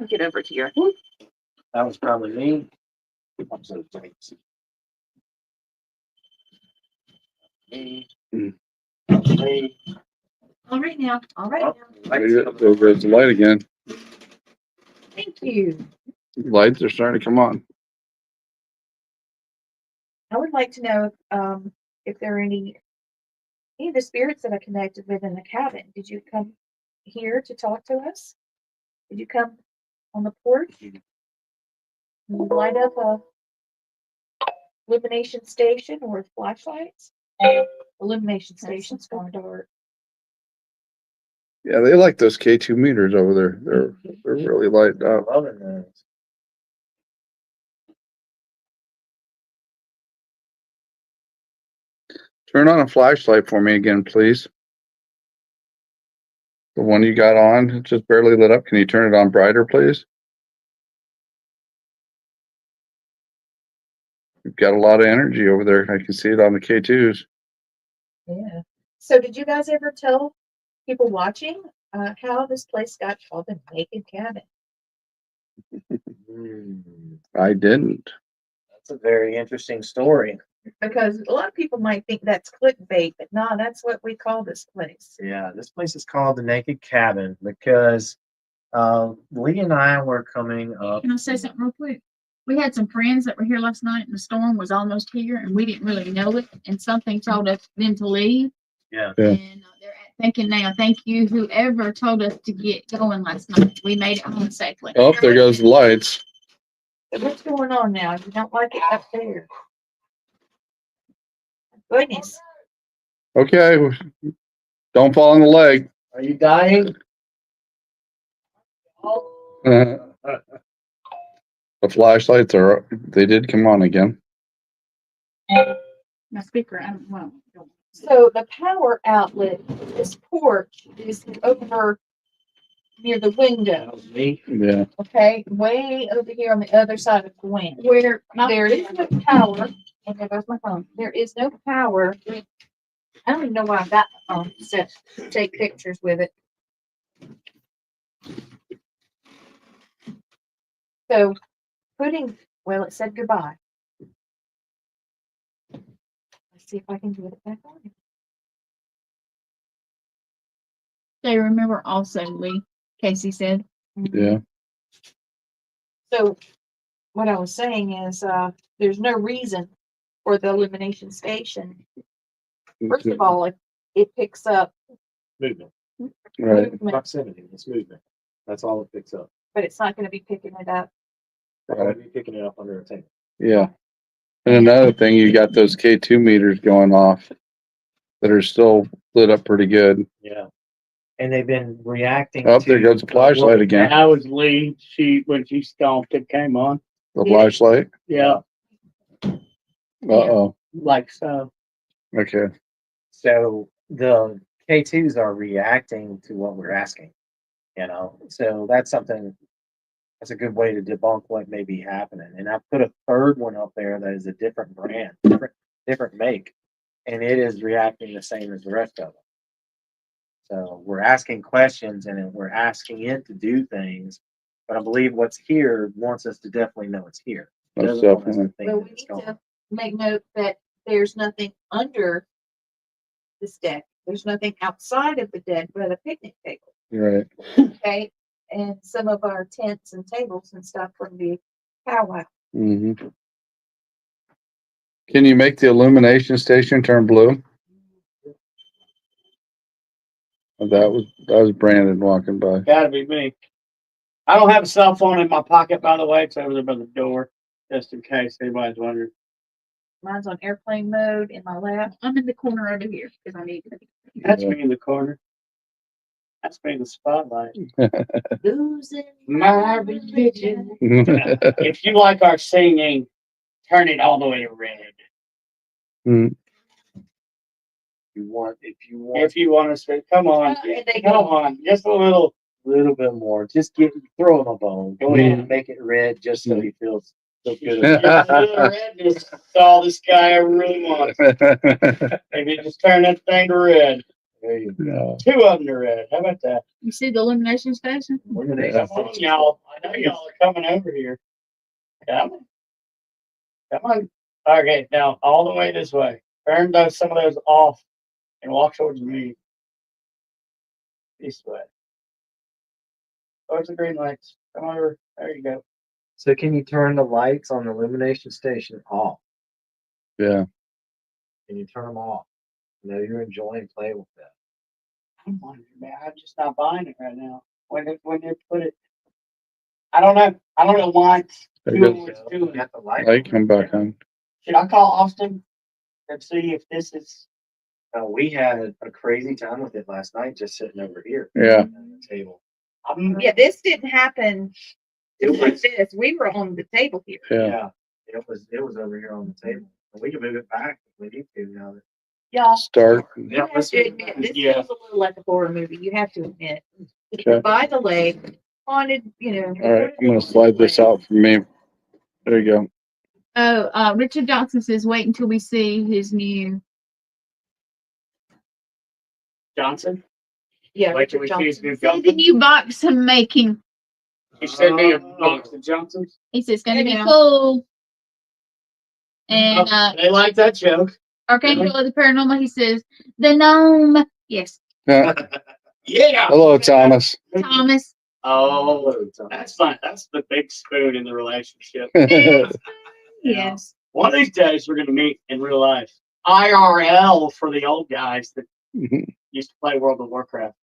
I'll get over here. That was probably me. All right now, all right now. There goes the light again. Thank you. Lights are starting to come on. I would like to know, if there are any of the spirits that I connected with in the cabin. Did you come here to talk to us? Did you come on the porch? And light up a illumination station with flashlights? Illumination station's gone dark. Yeah, they like those K2 meters over there. They're really lighting up. Loving those. Turn on a flashlight for me again, please. The one you got on, it just barely lit up. Can you turn it on brighter, please? You've got a lot of energy over there. I can see it on the K2s. Yeah. So did you guys ever tell people watching how this place got called the Naked Cabin? I didn't. That's a very interesting story. Because a lot of people might think that's clickbait, but no, that's what we call this place. Yeah, this place is called the Naked Cabin because Lee and I were coming up. Can I say something real quick? We had some friends that were here last night and the storm was almost here and we didn't really know it. And something told us then to leave. Yeah. Yeah. And they're thinking now, thank you, whoever told us to get going last night. We made it home safely. Oh, there goes the lights. So what's going on now? You don't like it up there? Goodness. Okay. Don't fall on the leg. Are you dying? The flashlights they did come on again. My speaker, I don't know. So the power outlet, this porch is over near the window, Me. Yeah. okay? Way over here on the other side of Gwen. Where There is no power, and there goes my phone. There is no power. I don't even know why I got my phone set to take pictures with it. So well, it said goodbye. Let's see if I can get it back on. they remember also, Lee, Casey said. Yeah. So what I was saying is, there's no reason for the illumination station. First of all, it picks up Movement. Right. movement, Proximity. It's movement. That's all it picks up. but it's not going to be picking it up. I'll be picking it up under a table. Yeah. And another thing, you got those K2 meters going off that are still lit up pretty good. Yeah. And they've been reacting. Oh, there goes the flashlight again. That was Lee. When she stomped, it came on. The flashlight. Yeah, Uh-oh. like so. Okay. So the K2s are reacting to what we're asking, so that's a good way to debunk what may be happening. And I put a third one up there that is a different brand, different make, and it is reacting the same as the rest of them. So we're asking questions and we're asking it to do things, but I believe what's here wants us to definitely know it's here. It Most doesn't want us to definitely. think Well, that we it's need gone. to make note that there's nothing under this deck. There's nothing outside of the deck but a picnic table, Right. okay? And some of our tents and tables and stuff from the powwow. hmm Can you make the illumination station turn blue? That was Brandon walking by. Gotta be me. I don't have a cell phone in my pocket, by the way. It's over there by the door, just in case anybody's wondering. Mine's on airplane mode in my lap. I'm in the corner over here because I need to. That's Yeah. me in the corner. That's me in the spotlight. Losing My religion. If you like our singing, turn it all the way to red. If you want If you want to say, come on, come on, just a little. little bit more, just throw him a bone. Go ahead and make it red just so he feels good. Just a little redness. That's all this guy really wants. Maybe just turn that thing to red. There you No. 2 of them to red. How about that? You see the illumination station? go. Yeah. Come on, y'all. I know y'all are coming over here. Come on. Come on. Okay, now all the way this way. Turn some of those off and walk towards me. This way. Towards the green lights. Come over. There you go. So can you turn the lights on the illumination station off? Yeah. Can you turn them off? You know you're enjoying playing with that. I'm wondering, man. I'm just not buying it right now. When they put it, I don't know. I don't know why it's There doing you what it's You doing. got the light. Light come back on. Should I call Austin and see if this is? We had a crazy time with it last night, just sitting over here Yeah. at the table. Yeah, this didn't happen It like was, this. We were on the table here. Yeah. yeah, it was over here on the table. And we can move it back if we need to now. Y'all, Start. you Yeah, have let's to admit, this Yeah. feels a little like a horror movie. You have to admit. Okay. By the lake, haunted, you know. All right. I'm gonna slide this out for me. There you go. Oh, Richard Johnson says, wait until we see his new. Johnson? Yeah, Wait till Richard we see his Johnson. new See the Johnson. new box I'm making. You sent me a box of Johnsons. He says it's gonna be Yeah. cool. And They like that joke. Archangel of the Paranormal, he says, the gnome. Yes, Yeah. Yeah. Hello, Thomas. Thomas. Oh, that's fine. That's the big spoon in the relationship. Yes. One of these days we're gonna meet in real life. IRL for the old guys that used to play World of Warcraft.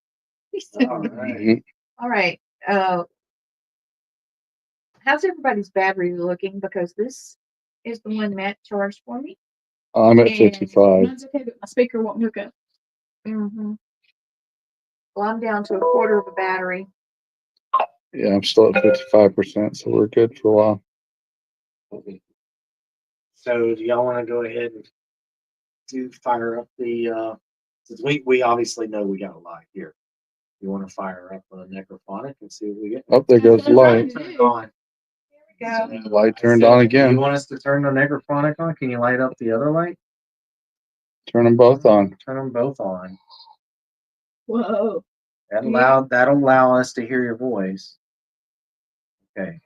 All right. Mhm. All right. How's everybody's battery looking? Because this is the one Matt charged for me. I'm at And 55. Mine's okay, but my speaker won't hook up. Mm-hmm. Well, I'm down to a quarter of a battery. Yeah, I'm still at 55%, so we're good for a while. So do y'all want to go ahead and fire up the, since we obviously know we got a lot here. You want to fire up a necrophonic and see what we get? Oh, there goes the light. Turn it on. There we go. Light turned on You again. want us to turn the necrophonic on? Can you light up the other light? Turn them both on. Turn them both on. Whoa. That'll allow us to hear your voice. Okay.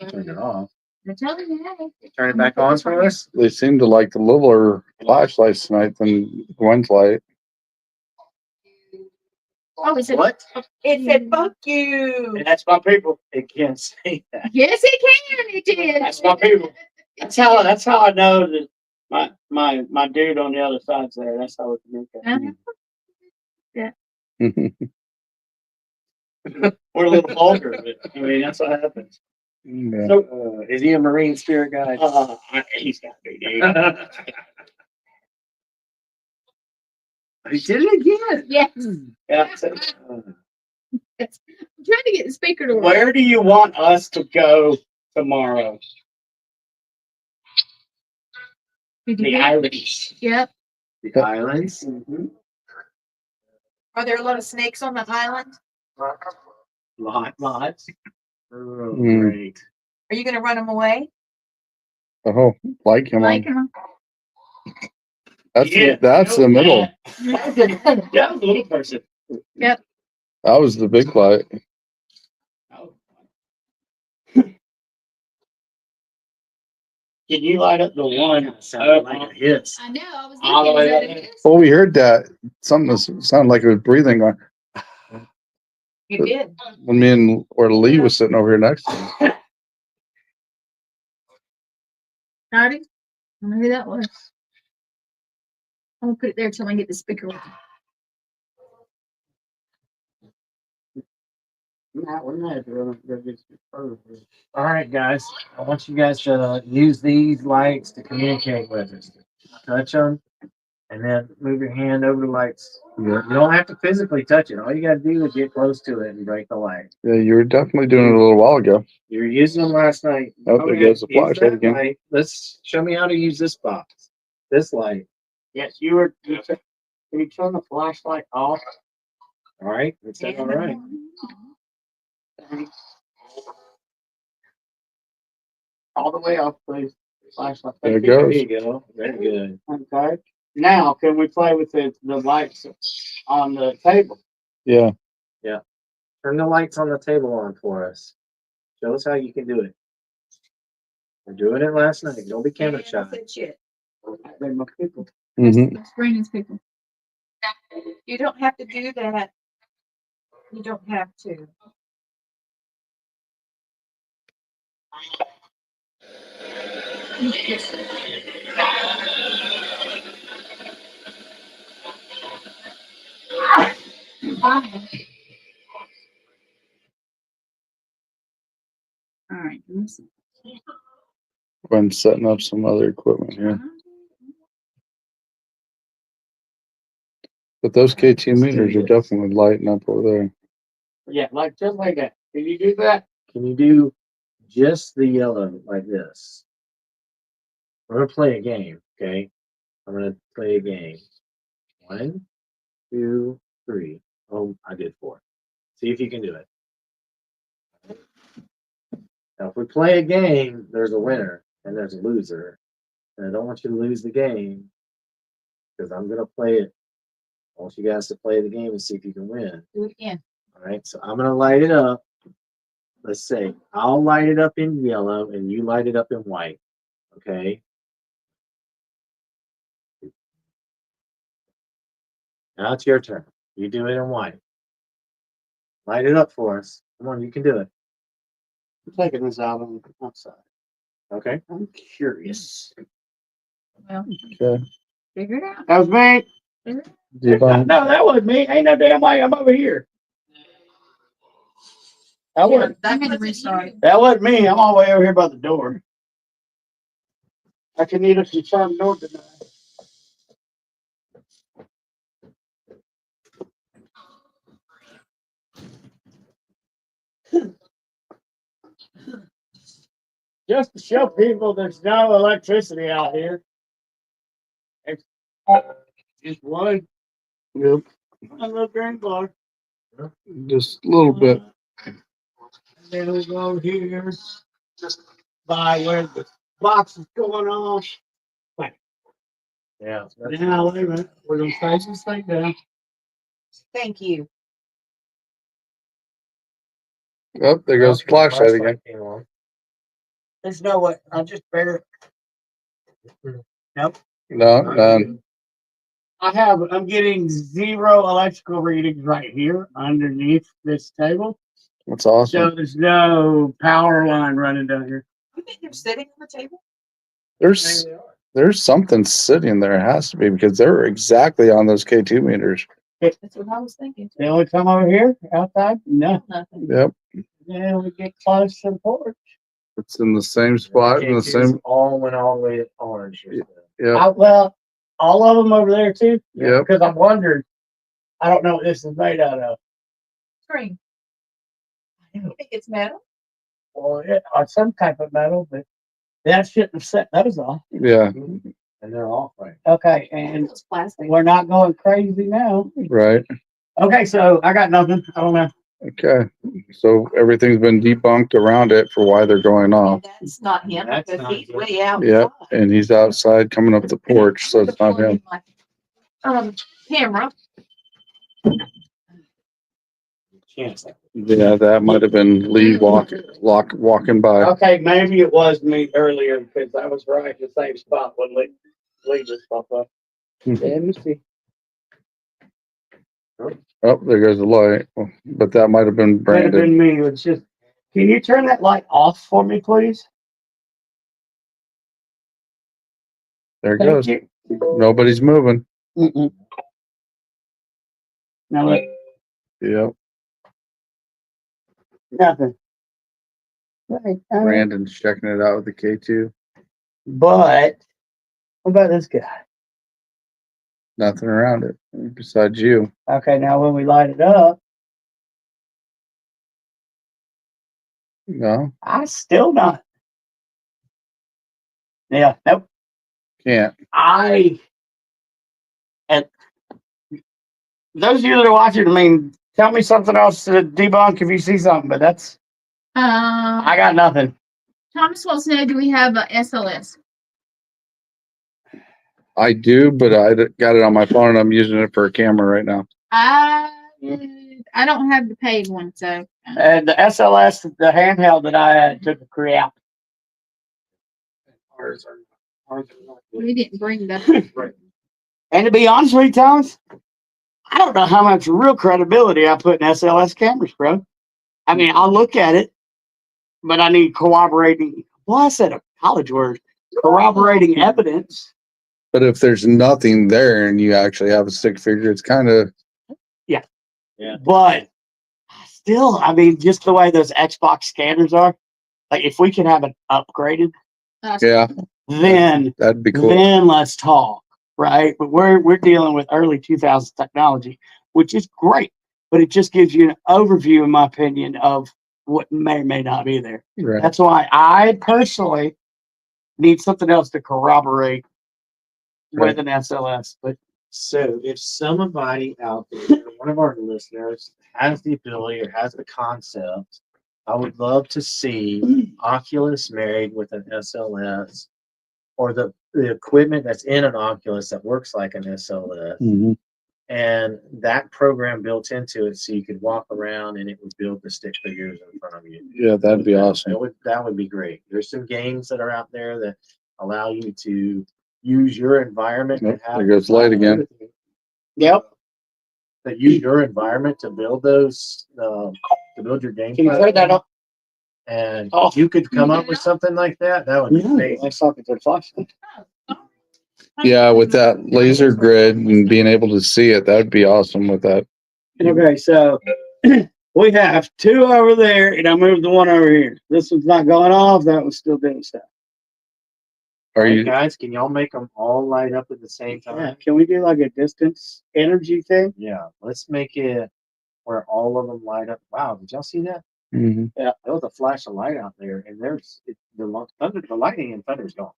Turn it off. I'm telling you, hey. Turn it back on for us. They seem to like the littler flashlights tonight than Gwen's light. Oh, is it? What? It said, fuck you. And that's my people. It can't say that. Yes, it can. It did. That's my people. That's how I know that my dude on the other side's there. That's how we communicate. We're a little vulgar, but I mean that's what happens. Yeah. So Is he a Marine spirit guide? he's got to be, dude. He did it again. Yes. Yeah, so, I'm trying to get the speaker to work. where do you want us to go tomorrow? Did you The hear? Irish. Yep. The islands. Are there a lot of snakes on the island? Lots. Oh, Mm. great. Are you going to run them away? Oh, light came Like on. him. That's the middle. Yeah, the little person. That was the big light. Oh. Can you light up the one? Sounded like a hiss. I know. I was All the thinking, way is that up. a hiss? Well, we heard that. Something sounded like it was breathing going You did. when me and or Lee was sitting over here next to him. Howdy. I don't know who that was. I'm gonna put it there till I get the speaker working. All right, guys. I want you guys to use these lights to communicate with us. Touch them, and then move your hand over the lights. You don't have to physically touch it. All you got to do is get close to it and break the light. Yeah, you were definitely doing it a little while ago. You were using them last night. Oh, there Okay, goes the use flashlight that again. light. Let's show me how to use this box. This light. Yes, you were. Can you turn the flashlight off? All right. That's all right. All the way off, please. Flashlight. There it There goes. you go. Very good. Okay. Now, can we play with the lights on the table? Yeah. Turn the lights on the table on for us. Show us how you can do it. We're doing it last night. Don't be camera Yeah, shy. I said shit. They're my people. Mhm. That's Brandon's people. You don't have to do that. You don't have to. All right. let me see. Been setting up some other equipment here. But those KT meters are definitely lighting up over there. Yeah, like just like that. Can you do that? Can you do just the yellow like this? We're gonna play a game, okay? I'm gonna play a game. 1, 2, 3. Oh, I did 4. See if you can do it. Now, if we play a game, there's a winner and there's a loser. And I don't want you to lose the game because I'm gonna play it. I want you guys to play the game and see if you can win. Do it again. All right, so I'm gonna light it up. Let's say I'll light it up in yellow and you light it up in white. Okay. Now it's your turn. You do it in white. Light it up for us. Come on, you can do it. I'm taking this out on the outside. Okay. I'm curious. Well, Okay. figure it out. That was me. Debunk. No, that wasn't me. Ain't no damn way. I'm over here. That wasn't. I'm gonna restart. That wasn't me. I'm all the way over here by the door. I can either confirm nor deny. Just to show people there's no electricity out here. It's just one Yep. little green bar. Just a little bit. And then we go over here, just by where the box is going on. Yeah. Now, wait a minute. We're gonna close this thing down. Thank you. Oh, there goes the flashlight again. Came on. There's no way. I'll just bear. Nope. No, none. I'm getting 0 electrical readings right here underneath this table. That's So awesome. there's no power line running down here. You think they're sitting on the table? There's something sitting there. It has to be because they're exactly on those K2 meters. That's what I was thinking. They only come over here outside? No. Nothing. Yep. Then we get close to the porch. It's in the same spot in the same. All went all the way to orange. Yep. Well, all of them over there too. Yep. Because I'm wondering, I don't know what this is made out of. Screen. I don't think it's metal. Or some type of metal, but that shouldn't have set those off. Yeah. And they're off right. Okay, and It's plastic. we're not going crazy now. Right. Okay, so I got nothing. I don't know. Okay. So everything's been debunked around it for why they're going off. And that's not him That's because not he's him. way out. Yep. And he's outside coming up the porch, so it's not him. Camera. Chance. Yeah, that might have been Lee walking by. Okay, maybe it was me earlier because I was right in the same spot when Lee just popped up. Let me see. Oh, there goes the light. But that might have been Might have Brandon. been me. It's just, can you turn that light off for me, please? There it Thank goes. you. Nobody's moving. Mm-mm. Now look, Yep. nothing. Right. Brandon's checking it out with the K2. But what about this guy? Nothing around it besides you. Okay, now when we light it up, No, I still not. Yeah, nope. can't. And those of you that are watching, I mean, tell me something else to debunk if you see something, but that's, I got nothing. Thomas wants to know, do we have a SLS? I do, but I got it on my phone and I'm using it for a camera right now. I don't have the paid one, so. And the SLS, the handheld that I had took a crap. Ours are not good. We didn't bring that. And to be honest with you, Thomas, I don't know how much real credibility I put in SLS cameras, bro. I mean, I'll look at it, but I need corroborating. Well, I said a college word. Corroborating evidence. But if there's nothing there and you actually have a stick figure, it's kind of But still, I mean, just the way those Xbox scanners are, like if we can have it upgraded, yeah, then that'd be cool. then let's talk, right? But we're dealing with early 2000s technology, which is great, but it just gives you an overview, in my opinion, of what may or may not be there. Right. That's why I personally need something else to corroborate Right. with an SLS. But So if somebody out there, one of our listeners, has the ability or has the concept, I would love to see Oculus married with an SLS, or the equipment that's in an Oculus that works like an SLS, Mhm. and that program built into it so you could walk around and it would build the stick figures in front of you. Yeah, that'd be awesome. That would be great. There's some games that are out there that allow you to use your environment. Nope, to have there goes light again. yep. That use your environment to build those, to build your game. Can you turn that off? And Oh. if you could come up with something like that, that would be amazing. Let's talk to the flashlight. Yeah, with that laser grid and being able to see it, that'd be awesome with that. Okay, so we have two over there, and I moved the one over here. This one's not going off. That one's still doing stuff. Are Hey you? guys, can y'all make them all light up at the same Yeah, time? can we do like a distance energy thing? Yeah, let's make it where all of them light up. Wow, did y'all see that? Mhm. There was a flash of light out there, and the lightning and thunder's gone.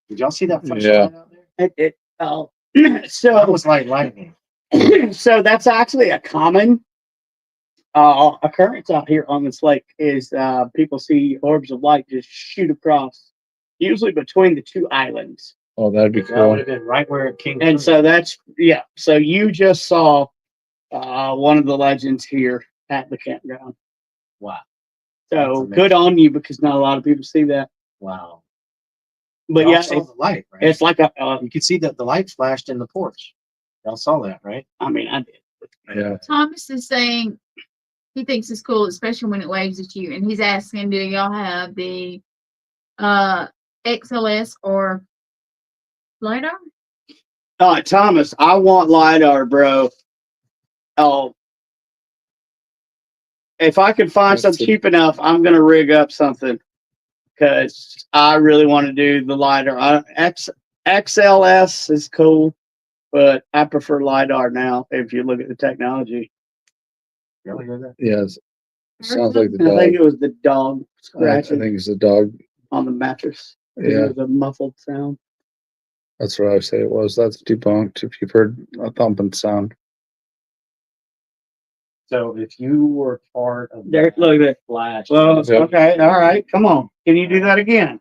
Did y'all see that flash Yeah. of light out there? That So was like lightning. so that's actually a common occurrence out here on this lake. Is people see orbs of light just shoot across, usually between the two islands. Oh, that'd be That would cool. have been right where it came. And through. so that's So you just saw one of the legends here at the campground. Wow, So That's amazing. good on you, because not a lot of people see that. wow. But Y'all yeah, saw the light, right? it's like You could see that the light flashed in the porch. Y'all saw that, right? I mean, I did. Yeah. Thomas is saying he thinks it's cool, especially when it waves at you. And he's asking, do y'all have the XLS or LiDAR? Thomas, I want LiDAR, bro. Oh, if I could find That's something it. cheap enough, I'm gonna rig up something, because I really want to do the LiDAR. XLS is cool, but I prefer LiDAR now. If you look at the technology, Really hear that? Yes. Sounds like the I think dog. it was the dog I scratching think it's the dog. on the mattress. Yeah, It was a muffled sound. that's what I say it was. That's debunked. If you've heard a thumping sound. So if you were part of There, that look at that. flash, Well, Yep. okay, all right, come on. Can you do that again?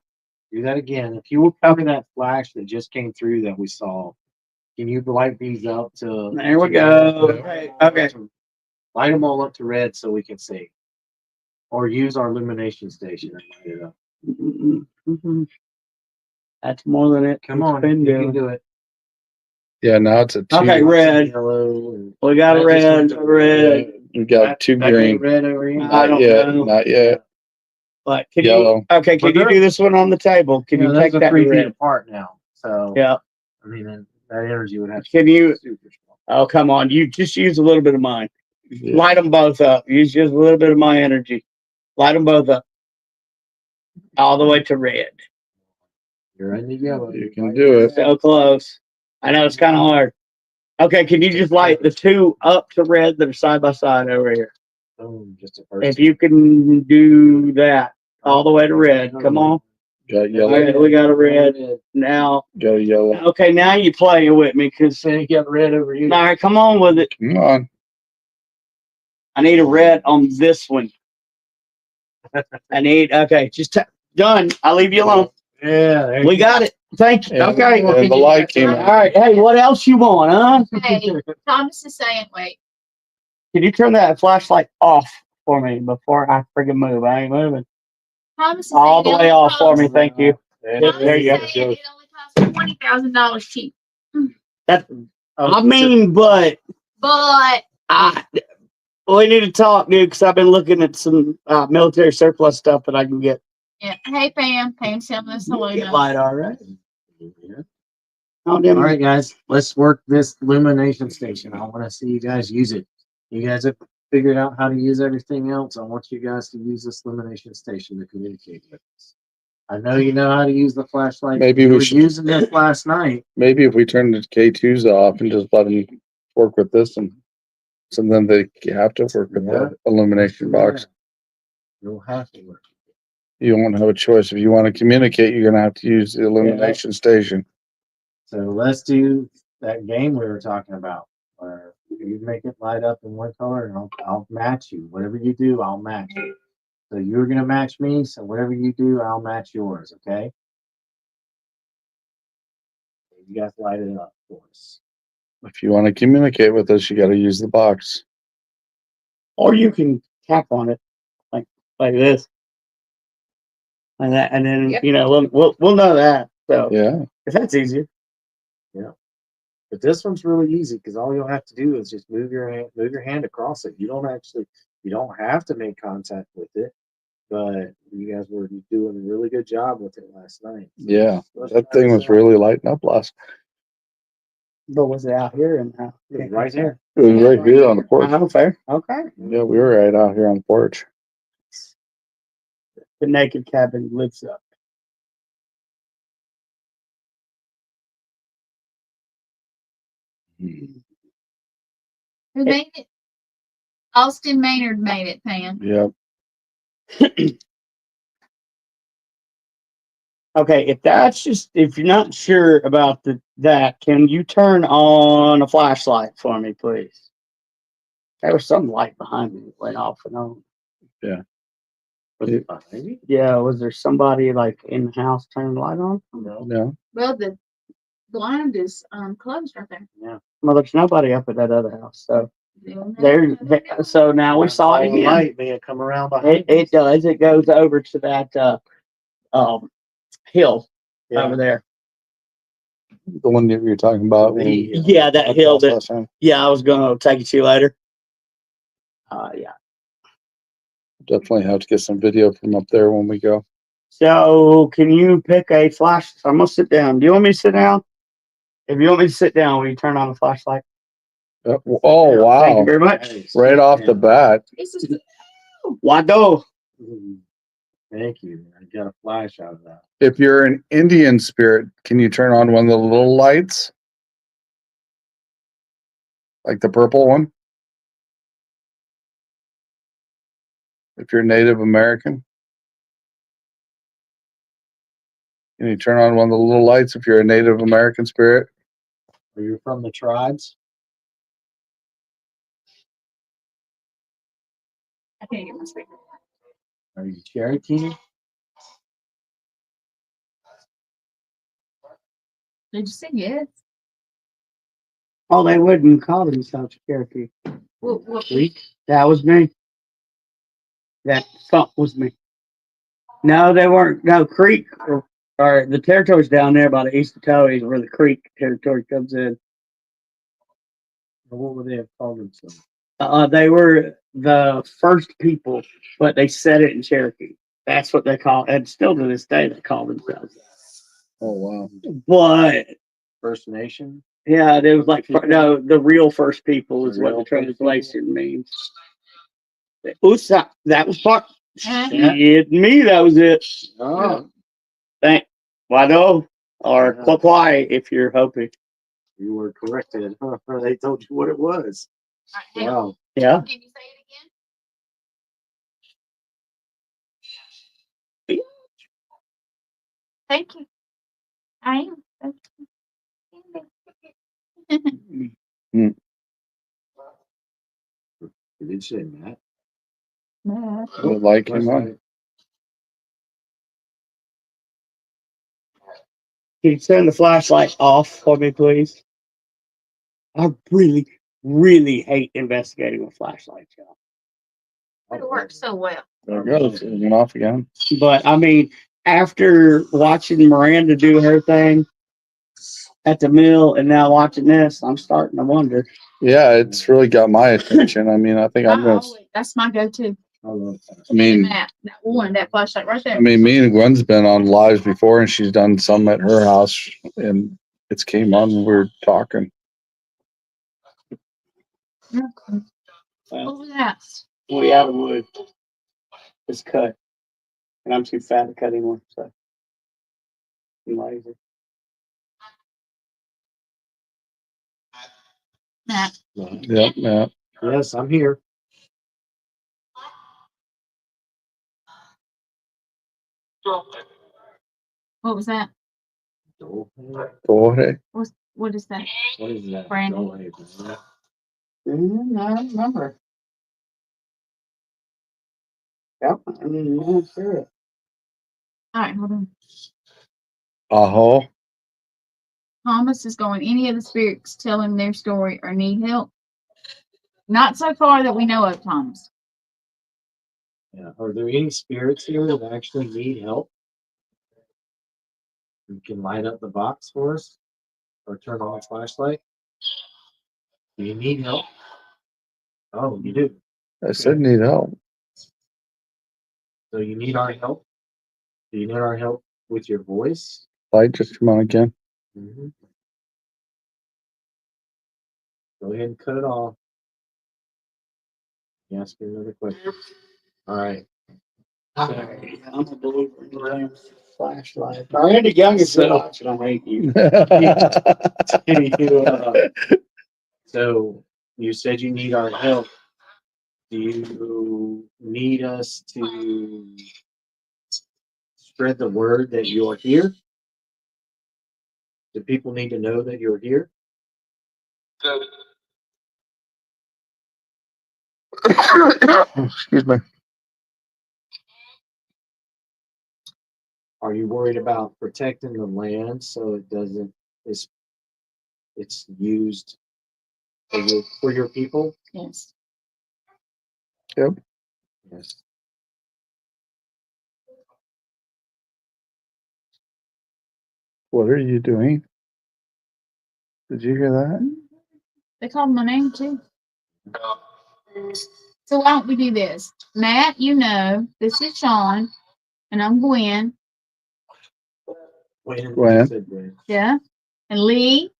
do that again. If you were part of that flash that just came through that we saw, can you light these up to? There we go. Okay. Light them all up to red so we can see. Or use our illumination station and light it up. Mhm. That's more than it. Come on, been you can doing. do it. Yeah, now it's a two. Okay, red. Yellow. And We got a That just red, went to red. We got two that green. red over here. I Not don't yet. know. Not yet. But can Yellow. you? Okay, can But you they're- do this one on the table? Can you those take are that 3 feet red? apart now. So Yeah. I mean, then that energy would have to Can be you? super strong. Oh, come on. You just use a little bit of mine. Yeah. Light them both up. Use just a little bit of my energy. Light them both up. All the way to red. You're in the yellow. You can do it. So close. I know it's kind of hard. Okay, can you just light the two up to red that are side by side over here? Boom, just a first. If you can do that all the way to red, come on. Got yellow. Okay, we got a red now. Got a yellow. Okay, now you playing with me, because You got red over here. all right, come on with it. Come on. I need a red on this one. Okay, just done. I'll leave you alone. Yeah, there We you got it. Thank you. Yeah, Okay. and the light came All on. right. Hey, what else you want, huh? Hey, Thomas is saying, wait. Can you turn that flashlight off for me before I friggin' move? I ain't moving. Thomas is All the saying way off for me. Thomas- Thank you. There you go. It only costs $20,000 cheap, That, Oh, I mean, but but we need to talk, dude, because I've been looking at some military surplus stuff that I can get. yeah. Hey Pam sent this hello Get note. light, all right. Yeah. Oh, All damn. right, guys, let's work this illumination station. I want to see you guys use it. You guys have figured out how to use everything else. I want you guys to use this illumination station to communicate with us. I know you know how to use the flashlight. Maybe You we were should- using this last night. Maybe if we turn the K2s off and just let them work with this, and so then they have to work with Yeah. the illumination box. You'll have to work. You won't have a choice. If you want to communicate, you're gonna have to use the illumination station. So let's do that game we were talking about, where you make it light up in one color, and I'll match you. Whatever you do, I'll match you. So you're gonna match me. So whatever you do, I'll match yours. Okay? You guys light it up for us. If you want to communicate with us, you got to use the box. Or you can tap on it like this. And that, and then, Yep. you know, we'll know that. So Yeah. if that's easier. But this one's really easy because all you'll have to do is just move your hand across it. You don't have to make contact with it. But you guys were doing a really good job with it last night. Yeah. Let's That try thing this was out. really lighting up last. But was it out here and Right there. It was right here on the porch. Oh, fair. Okay. Yeah, we were right out here on the porch. The naked cabin lives up. Who made it? Austin Maynard made it, Pam. Yep. Okay, if you're not sure about that, can you turn on a flashlight for me, please? There was some light behind me that went off and on. Yeah. Was it behind you? Yeah, was there somebody like in the house turning the light on? No. No. Well, the blind is closed right there. Well, there's nobody up at that other house. So There. so now we saw it All the again. light may have come around behind It does. It goes over to that hill over there. The one that you're talking about. when we- Yeah, that hill that last time. I was gonna take it to you later. Yeah. Definitely have to get some video from up there when we go. So can you pick a flash? I'm gonna sit down. Do you want me to sit down? If you want me to sit down, will you turn on the flashlight? Oh, Thank you wow. very much. Right off the bat. This is Wado. Thank you. I got a flash out of that. If you're an Indian spirit, can you turn on one of the little lights? Like the purple one? If you're Native American? Can you turn on one of the little lights if you're a Native American spirit? Are you from the tribes? I can't get my speaker. Are you Cherokee? Did you say yes? Oh, they wouldn't call themselves Cherokee. What That was me. That thump was me. No, they weren't. No, Creek or the territory's down there by the east of Towie, where the Creek territory comes in. Or what would they have called themselves? They were the first people, but they said it in Cherokee. That's what they call, and still to this day they call themselves. Oh, wow. But First Nation? yeah, it was like no, the real first people is The what real the first translation means. Usa, that was part. Huh? Shit, me, that was it. Oh, Thank Wado or Yeah. Kwakwai if you're hoping. you were corrected. They told you what it was. Hang on. Wow. Yeah. Can you say it again? Thank you. I am. You did say that. No. The light came on. Can you turn the flashlight off for me, please? I really, really hate investigating with flashlights, y'all. It works so well. There it goes. It went off again. But I mean, after watching Miranda do her thing at the mill and now watching this, I'm starting to wonder. Yeah, it's really got my attention. I mean, I think I'm gonna. That's my go-to. I mean, That flashlight right there. I mean, me and Gwen's been on lives before, and she's done some at her house, and it's came on when we were talking. What was that? We out of wood. It's cut. And I'm too fat to cut anymore, so I'm lazy. Matt. Yep, yeah. Yes, I'm here. What was that? Boy, What is that? What is that? Brandon. I remember. Yep, I'm sure. All right, hold on. aho. Thomas is going. Any of the spirits tell him their story or need help? Not so far that we know of, Thomas. Yeah. Are there any spirits here that actually need help? You can light up the box for us or turn on the flashlight. Do you need help? Oh, you do. I said need help. So you need our help? Do you need our help with your voice? Light just come on again. Mm-hmm. Go ahead and cut it off. Ask you another question. All right. I'm a believer in the damn flashlight. Miranda Young is still watching. I hate you. So you said you need our help. Do you need us to spread the word that you're here? Do people need to know that you're here? Excuse me. Are you worried about protecting the land so it doesn't it's used for your people? Yes. Yep. Yes. What are you doing? Did you hear that? They called my name too. So why don't we do this? Matt, you know, this is Shawn, and I'm Gwen. Gwen. Said Gwen. Yeah. And Lee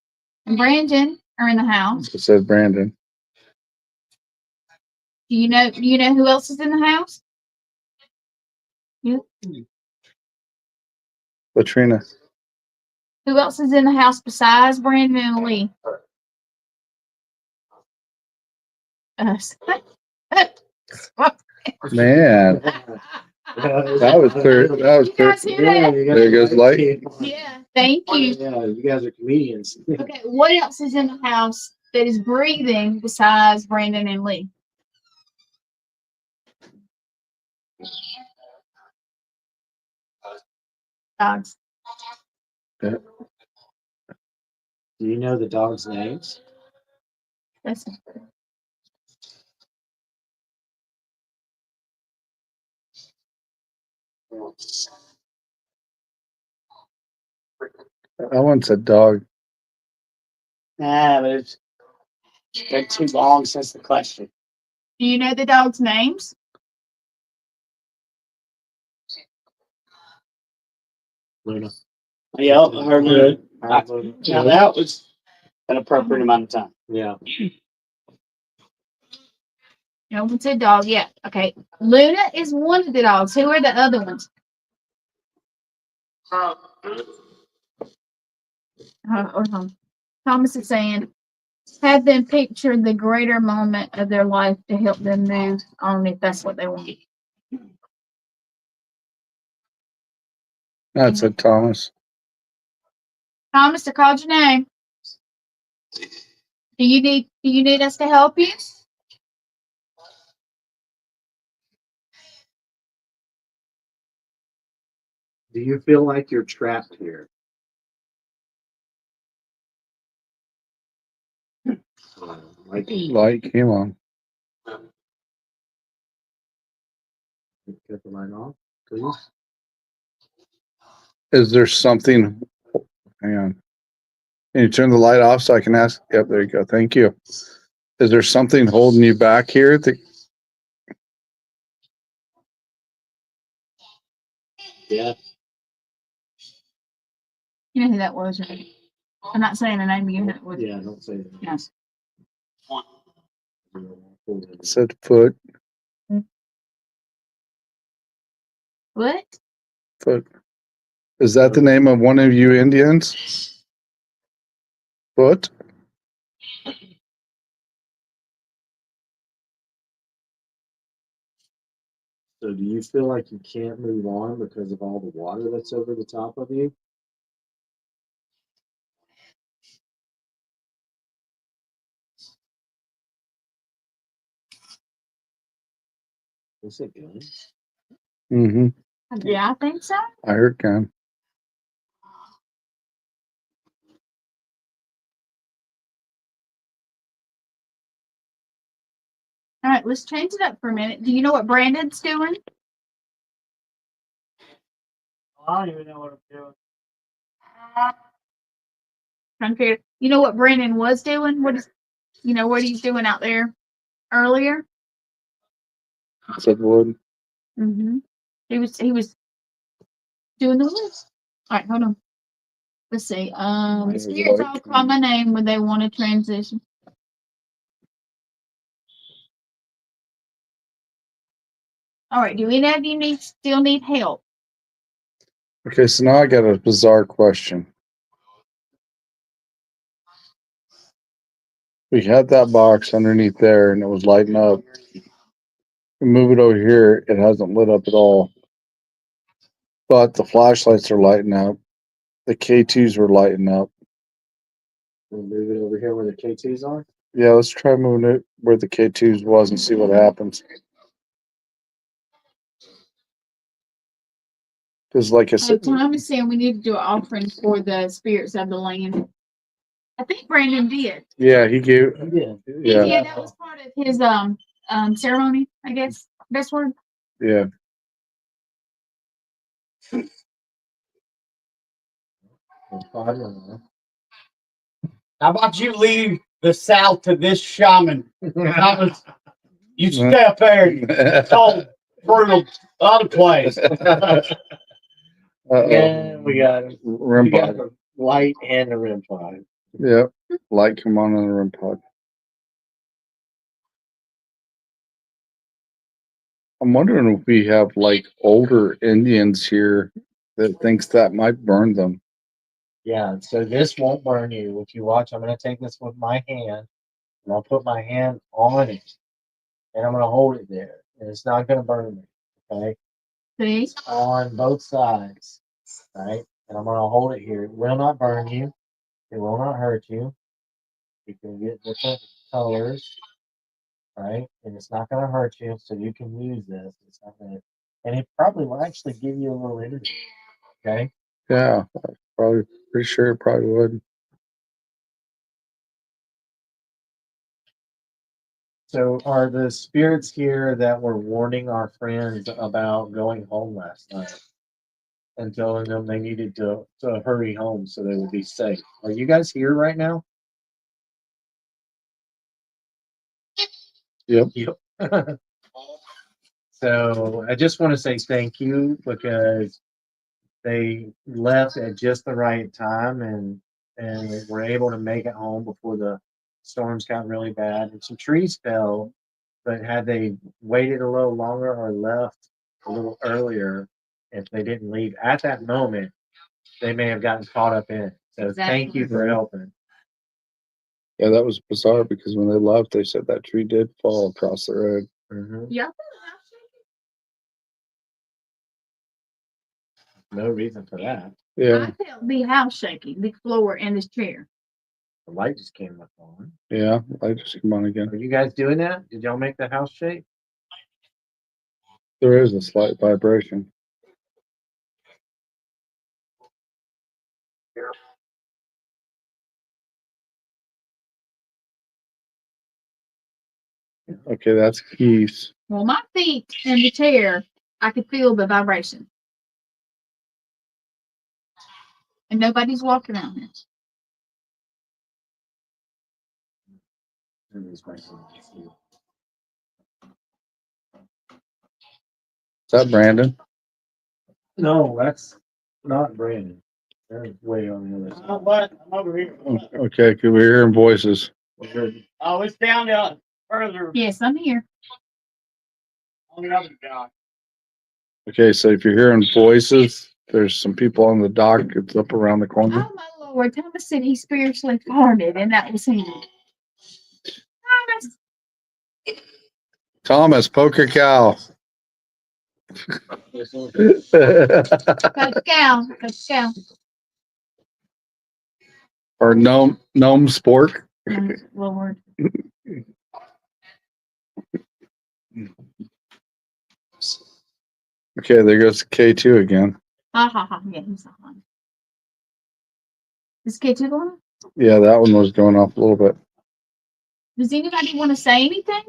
and Brandon are in the house. It said Brandon. Do you know who else is in the house? You. Latrina. Who else is in the house besides Brandon and Lee? Us. Man, that was clear. That was You clear. guys hear that? There goes light. Yeah. Thank you. Yeah, you guys are comedians. Okay. What else is in the house that is breathing besides Brandon and Lee? Dogs. Do you know the dogs' names? That's I once said dog. Nah, but it's been too long since the question. Do you know the dogs' names? Luna. Yeah, I heard that. Luna. Now that was an appropriate amount of time. Yeah. No one said dog. Yeah. Okay. Luna is one of the dogs. Who are the other ones? Thomas is saying, have them picture the greater moment of their life to help them move on if that's what they want. That said Thomas. Thomas, I called your name. Do you need us to help you? Do you feel like you're trapped here? Like Light came on. cut the light off, please. Is there something, hang on. Can you turn the light off so I can ask? Yep, there you go. Thank you. Is there something holding you back here? Yeah. You know who that was, right? I'm not saying the name, but you know who it was. Yeah, don't say that. Yes. Said foot, What? foot. Is that the name of one of you Indians? Foot? So do you feel like you can't move on because of all the water that's over the top of you? Is it good? Mm-hmm. Yeah, I think so. I heard Ken. All right, let's change it up for a minute. Do you know what Brandon's doing? I don't even know what I'm doing. Trying to figure. You know what Brandon was doing? What is, you know, what he's doing out there earlier? Said wood. Mm-hmm. He was doing the list. All right, hold on. Let's see. The spirits all call my name when they want to transition. All right. Do any of you still need help? Okay, so now I got a bizarre question. We had that box underneath there and it was lighting up. We move it over here, it hasn't lit up at all. But the flashlights are lighting up. The K2s were lighting up. We'll move it over here where the K2s are. Yeah, let's try moving it where the K2s was and see what happens. Because like I said, Tom is saying we need to do an offering for the spirits of the land. I think Brandon did. yeah, he gave, Yeah. yeah, Yeah, that was part of his ceremony, I guess. Best word. yeah. How about you leave the South to this shaman? You stay up there and talk brutal other place. Yeah, we got it. REM We got pod. the light and the REM pod. Yep. Light come on the REM pod. I'm wondering if we have like older Indians here that thinks that might burn them. Yeah, so this won't burn you. If you watch, I'm going to take this with my hand and I'll put my hand on it and I'm going to hold it there. And it's not going to burn me. Okay. See? On both sides. Right. And I'm going to hold it here. It will not burn you. It will not hurt you. You can get different colors. Right. And it's not going to hurt you. So you can use this. It's not going to, and it probably will actually give you a little energy. Okay. Yeah, probably pretty sure it probably would. So are the spirits here that were warning our friends about going home last night and telling them they needed to hurry home so they would be safe? Are you guys here right now? Yep. Yep. So I just want to say thank you because they left at just the right time and were able to make it home before the storms got really bad and some trees fell. But had they waited a little longer or left a little earlier, if they didn't leave at that moment, they may have gotten caught up in it. So thank you for helping. Yeah, that was bizarre because when they left, they said that tree did fall across the road. Mhm. Yeah. No reason for that. Yeah, I felt the house shaking, the floor and this chair. The light just came up on. yeah. I just come on again. Are you guys doing that? Did y'all make the house shake? There is a slight vibration. Okay, that's keys. Well, my feet in the chair, I could feel the vibration. And nobody's walking around here. Is that Brandon? No, that's not Brandon. They're way on the other side. What? I'm over here. Okay, could we hear hearing voices? Oh, it's down there further Yes, I'm here. on the other side. Okay, so if you're hearing voices, there's some people on the dock. It's up around the corner. Oh my Lord, Thomas said he spiritually farted, and that was him. Thomas, Thomas, poker cow. Coach Cal, Coach Cal. Or gnome spork. Oh, Lord. Okay, there goes K2 again. Ha ha ha. Yeah, he's not on. Is K2 going? Yeah, that one was going off a little bit. Does anybody want to say anything?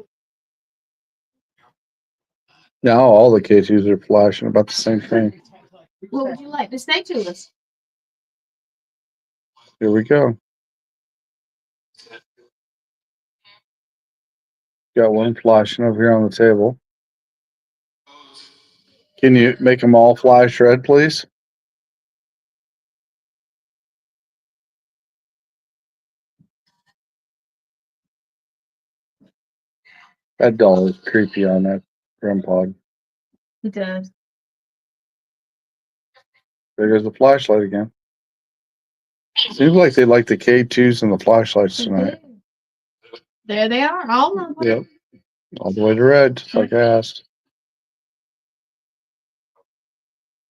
Now all the K2s are flashing about the same thing. What would you like to say to us? Here we go. Got one flashing over here on the table. Can you make them all flash red, please? That doll is creepy on that REM pod. He does. There goes the flashlight again. Seems like they like the K2s and the flashlights tonight. There they are, all of them. Yep. All the way to red, just like I asked.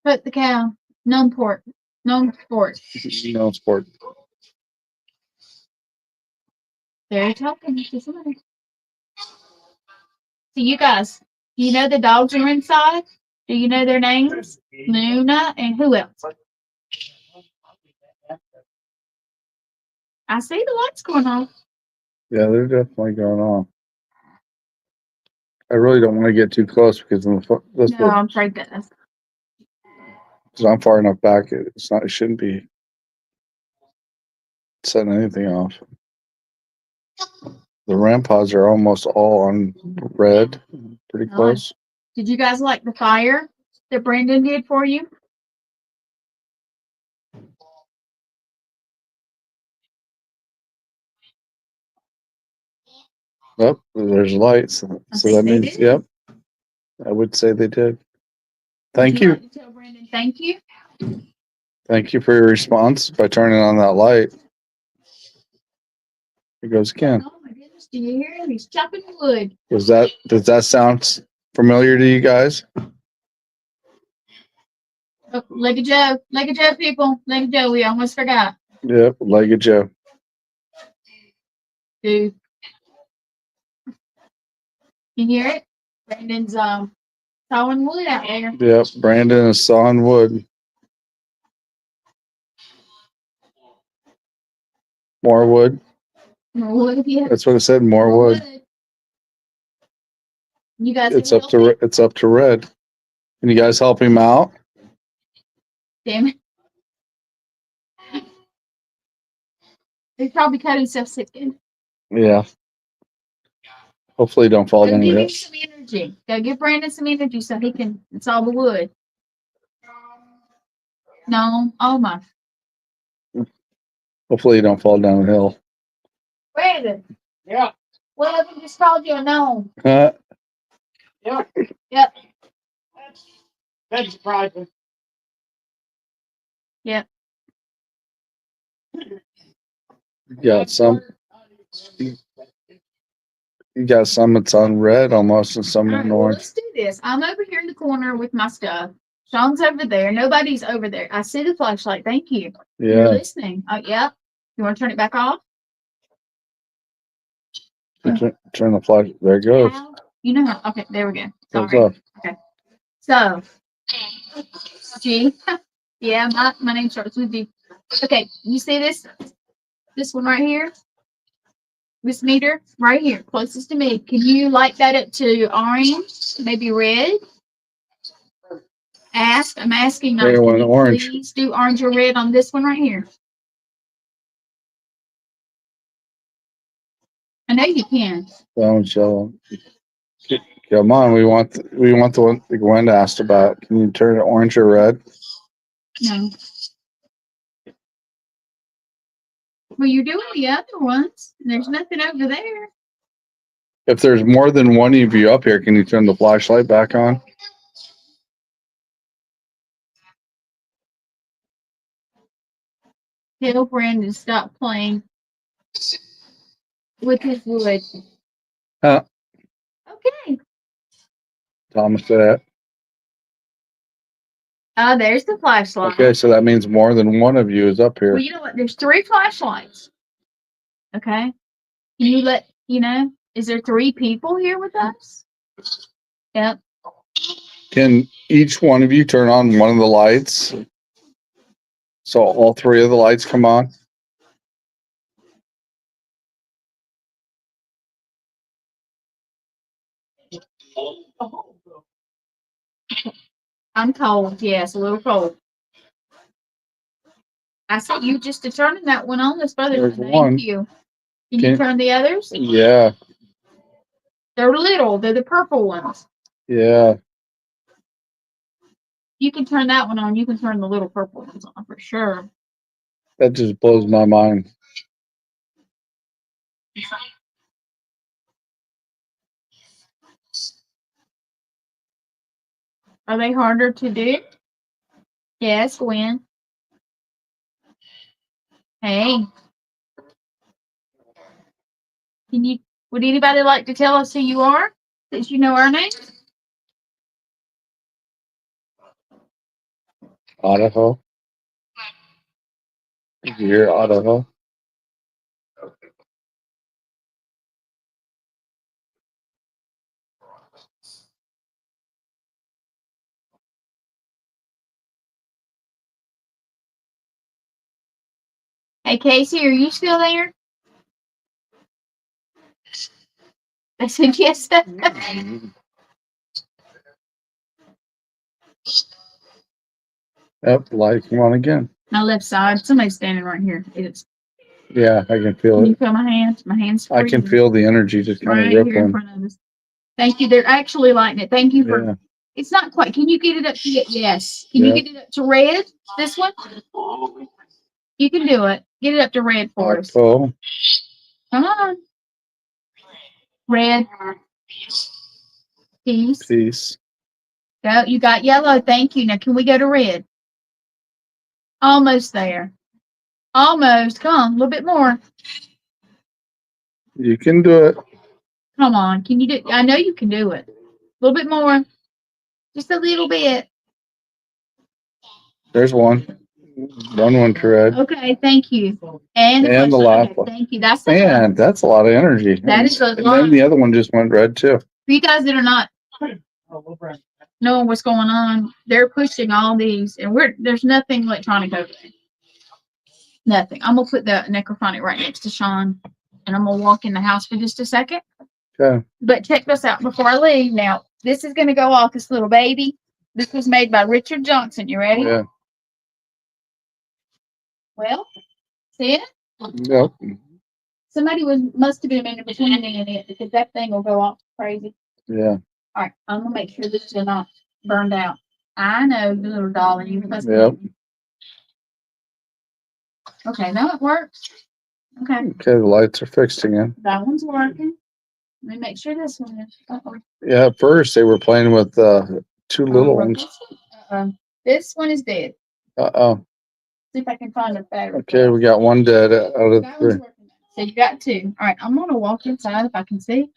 Put the cow. Gnome sport. No sport. They're talking to somebody. So you guys, do you know the dogs are inside? Do you know their names? Luna and who else? I see the lights going on. Yeah, they're definitely going on. I really don't want to get too close because No, I'm afraid that that's because I'm far enough back. It's not. It shouldn't be setting anything off. The REM pods are almost all on red. Pretty Nice. close. Did you guys like the fire that Brandon did for you? Yep, there's lights. So think that they means, did. yep. I would say they did. Would Thank you. like to tell Brandon thank you. Thank you for your response by turning on that light. Here goes again. Oh my goodness, do you hear him? He's chopping wood. Does that sound familiar to you guys? Oh, Leg of Joe. Leg of Joe, people. Leg of Joe, we almost forgot. Yep, Legged Joe. Dude. You hear it? Brandon's sawing wood out there. Yep, Brandon is sawing wood. More wood. More wood, yeah. That's what it said. More wood. You guys It's can up help me? to red. Can you guys help him out? Damn it. He probably cut himself sick. Yeah. Hopefully, don't fall Go down give him yet. some energy. Go give Brandon some energy so he can saw the wood. No, oh my. Hopefully, you don't fall down the hill. Brandon, Yeah, one of them just called you a gnome. Huh? yeah. Yep. That's surprising. Yep. You got some. You got some that's on red almost, and some All in right, well, orange. let's do this. I'm over here in the corner with my stuff. Shawn's over there. Nobody's over there. I see the flashlight. Thank you. You're Yeah. listening. Oh, yep. You want to turn it back off? Turn the flash. There it goes. How? You know how. Okay, there we go. Goes Sorry. off. So, G. Yeah, my name starts with G. Okay, you see this? This one right here? This meter right here, closest to me. Can you light that up to orange, maybe red? I'm asking, They can want you orange. please do orange or red on this one right here? I know you can. Don't show them. Come on, we want the one that Gwen asked about. Can you turn it orange or red? No. Well, you're doing the other ones. There's nothing over there. If there's more than one of you up here, can you turn the flashlight back on? Tell Brandon to stop playing with his wood. Huh. Okay. Thomas said. There's the flashlight. Okay, so that means more than one of you is up here. Well, you know what? There's 3 flashlights. Okay. Can you let, is there 3 people here with us? Yep. Can each one of you turn on one of the lights? So all 3 of the lights come on? I'm cold. Yes, a little cold. I said you just determined that one on this brother. There's Thank one. you. Can you turn the others? Yeah, They're little. They're the purple ones. yeah. You can turn that one on. You can turn the little purple ones on for sure. That just blows my mind. Are they harder to do? Yes, Gwen. Hey. Would anybody like to tell us who you are? Since you know our name? Idaho. Did you hear Idaho? Hey, Casey, are you still there? I said yes. Yep, light come on again. My left side. Somebody's standing right here. Yeah, I can feel Can you it. feel my hand? My hand's I can freezing. feel the energy just kind Right of here in rippling. front of us. Thank you. They're actually lighting it. Thank you for. Yeah, It's not quite. Can you get it up to yes? Can you Yeah. get it up to red? This one? You can do it. Get it up to red for us. Octo. Come on. Red. Peace. Peace. Go. You got yellow. Thank you. Now can we go to red? Almost there. Almost. Come on. A little bit more. You can do it. Come on. Can you do? I know you can do it. A little bit more. Just a little bit. There's one. One to red. Okay. Thank you. And And the flashlight. last one. Thank you. That's the Man, that's a lot of energy. That is a And lot. then the other one just went red too. For you guys that are not knowing what's going on, they're pushing all these, and there's nothing electronic over there. Nothing. I'm gonna put the necrophonic right next to Shawn, and I'm gonna walk in the house for just a second. Okay. But check this out before I leave. Now, this is gonna go off. This little baby. This was made by Richard Johnson. You ready? Yeah. Well, see it? Yep. Somebody must have been in between in it because that thing will go off crazy. Yeah. All right, I'm gonna make sure this is not burned out. I know, the little dolly. You must. Yep. Okay, now it works. Okay, Okay, the lights are fixed again. that one's working. Let me make sure this one is. Uh-oh. Yeah, at first they were playing with 2 little ones. This one is dead. Uh-oh. See if I can find a battery. Okay, we got one dead out of That 3. one's working. So you got 2. All right, I'm gonna walk inside if I can see.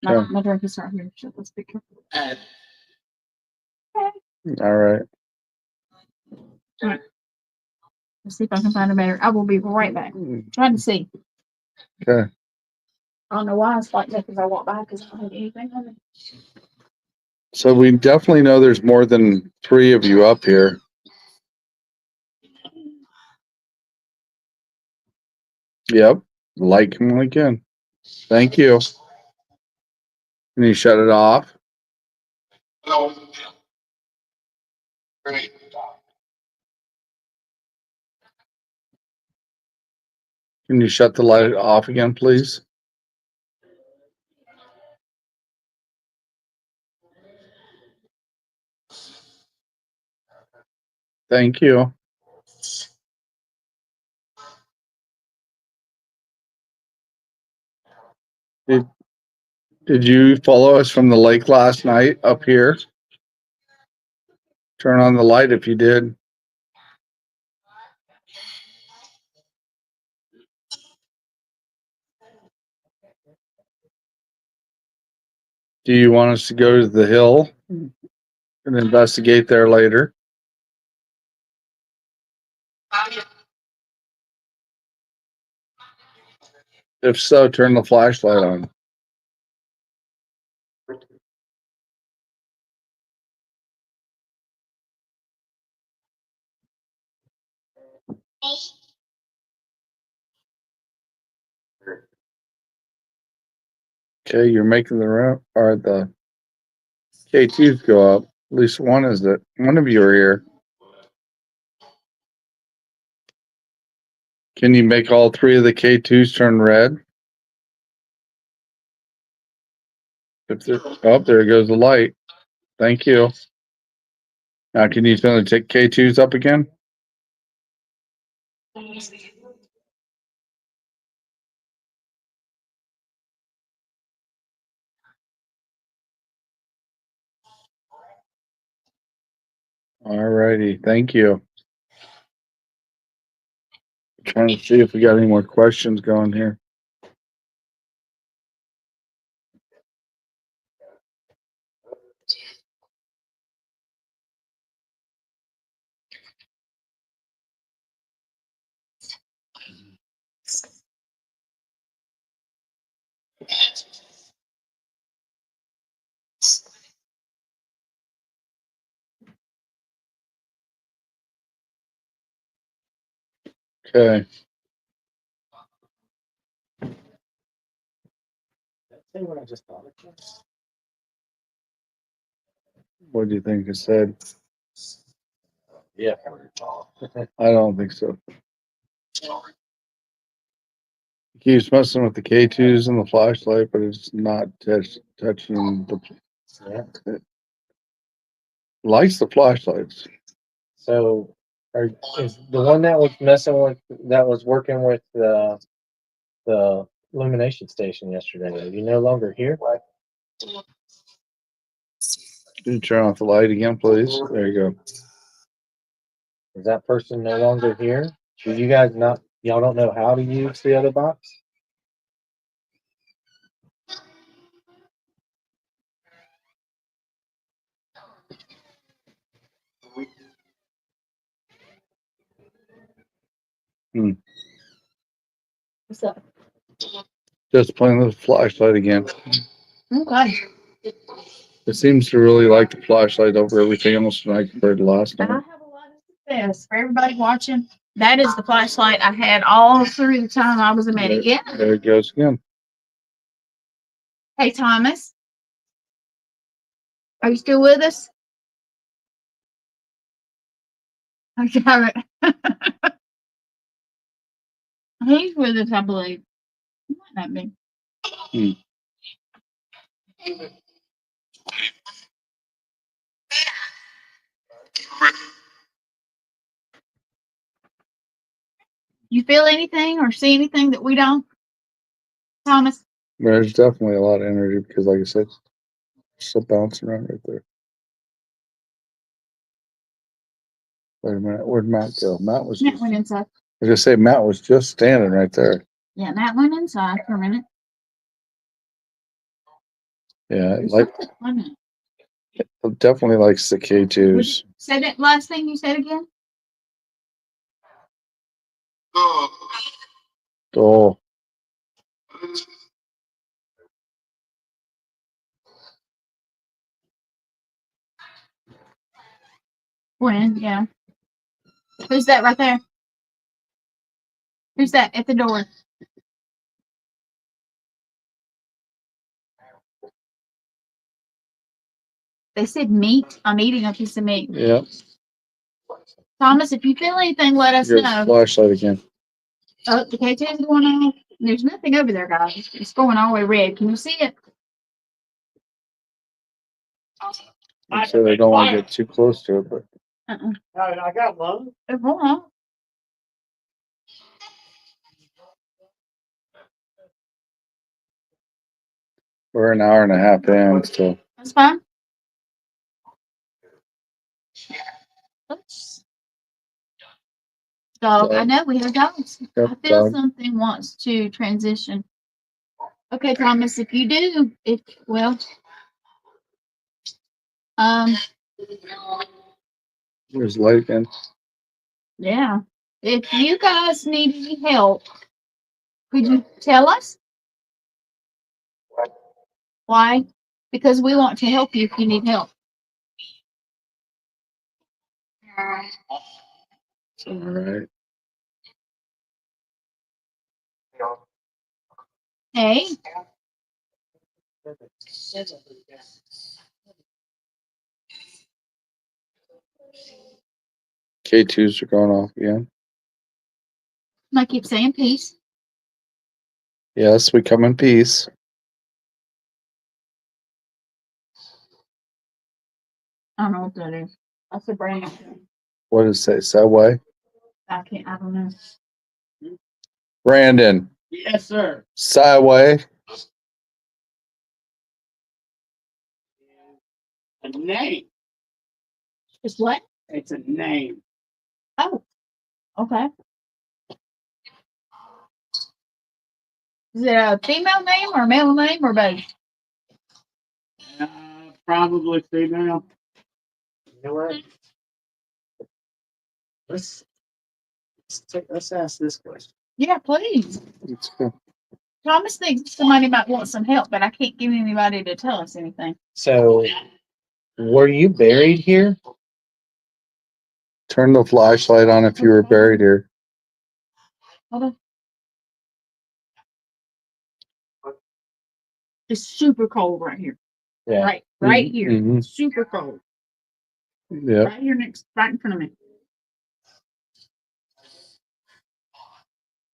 My drink is right here. So let's be careful. Okay. All right. Let's see if I can find a battery. I will be right back. Trying to see. Okay. I don't know why it's like that because I walk by because I don't have anything on it. So we definitely know there's more than 3 of you up here. Yep. Light come on again. Thank you. Can you shut it off? Can you shut the light off again, please? Thank you. Did you follow us from the lake last night up here? Turn on the light if you did. Do you want us to go to the hill and investigate there later? If so, turn the flashlight on. Okay, you're making the room or the K2s go up. At least one is it. One of you are here. Can you make all three of the K2s turn red? If there, oh, there goes the light. Thank you. Now, can you finally take K2s up again? Alrighty, thank you. Trying to see if we got any more questions going here. Okay. Say what I just thought. What do you think it said? Yeah. I don't think so. He keeps messing with the K2s and the flashlight, but it's not touching the. Yeah. It likes the flashlights. So, is the one that was working with the Illumination station yesterday? Are you no longer here? Can you turn off the light again, please? There you go. Is that person no longer here? Do you guys not? Y'all don't know how to use the other box? What's up? Just playing the flashlight again. Okay. It seems to really like the flashlight over everything else tonight compared to last I night. have a lot of success for everybody watching. That is the flashlight I had all through the time I was a medic. Yeah. There it goes again. Hey, Thomas. Are you still with us? I got it. He's with us, I believe. He might not be. You feel anything or see anything that we don't, Thomas? There's definitely a lot of energy because, like I said, it's still bouncing around right there. Wait a minute, where'd Matt go? Matt was Matt just, went inside. I was gonna say Matt was just standing right there. Yeah, Matt went inside for a minute. Yeah, like Wait a minute. definitely likes the Would you K2s. say that last thing you said again? Oh, When? Yeah. Who's that right there? Who's that at the door? They said meat. I'm eating a piece of meat. yeah. Thomas, if you feel anything, let us Your know. flashlight again. Oh, the K2's going on. There's nothing over there, guys. It's going all the way red. Can you see it? I said I don't want to get too close to it, but I got one. Hold on. we're an hour and a half in, so That's fine. Oops. Dog, I know we have dogs. Yep, I feel dog. something wants to transition. Okay, Thomas, if you do, um, there's light again. yeah. If you guys need any help, could you tell us? Why? Because we want to help you if you need help. All right. Hey, K2s are going off again. I keep saying peace. Yes, we come in peace. I don't know what that is. That's a brand. What does it say? Subway? I don't know. Brandon, Yes, sir. Sideway. A name. It's what? It's a name. Oh, okay. Is it a female name or a male name or both? Probably female. You know what? Let's ask this question. Yeah, please. Let's go. Thomas thinks somebody might want some help, but I can't get anybody to tell us anything. So, were you buried here? Turn the flashlight on if you were buried here. Hold on. It's super cold right here. Yeah. Right here. Mhm. Super cold. Yep. Right here right in front of me.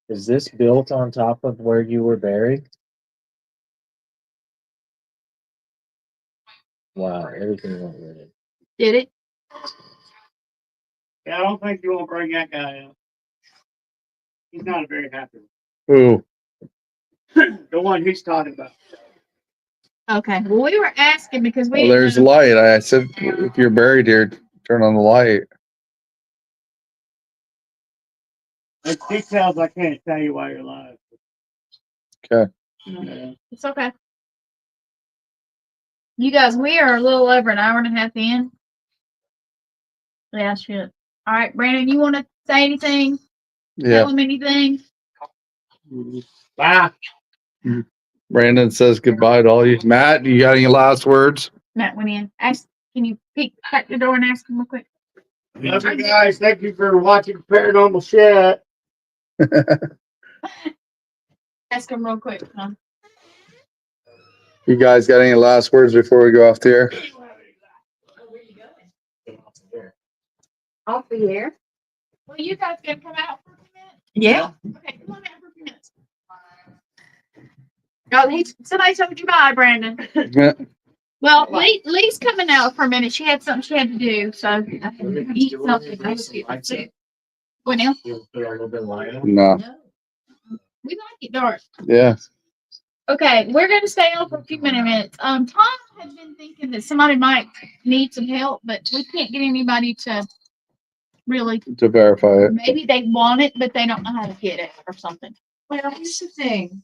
Is this built on top of where you were buried? Wow, everything went red. Did it? Yeah, I don't think you want to bring that guy up. He's not a very happy Ooh. one. The one he's talking about. Okay. Well, we were asking because we Well, didn't there's know- light. I said, if you're buried here, turn on the light. It's details I can't tell you while you're alive. Okay. Yeah. It's okay. You guys, we are a little over an hour and a half in. Yeah, shit. All right, Brandon, you want to say anything? Yeah. Tell him anything? Bye. Brandon says goodbye to all you. Matt, you got any last words? Matt went in. Can you crack the door and ask him real quick? Love you guys. Thank you for watching Paranormal Shit. Ask him real quick. Huh? You guys got any last words before we go off the air? Off the air. Well, you guys gonna come out for a few minutes? Yeah. Okay, come on out for a few minutes. Oh, somebody told you bye, Brandon. Well, Lee's coming out for a minute. She had something she had to do, so I can eat something. What now? You put a little bit of light on? No. We like it dark. Yeah. Okay, we're gonna stay on for a few minutes. Tom has been thinking that somebody might need some help, but we can't get anybody to really. To verify it. Maybe they want it, but they don't know how to get it or something. Well, here's the thing.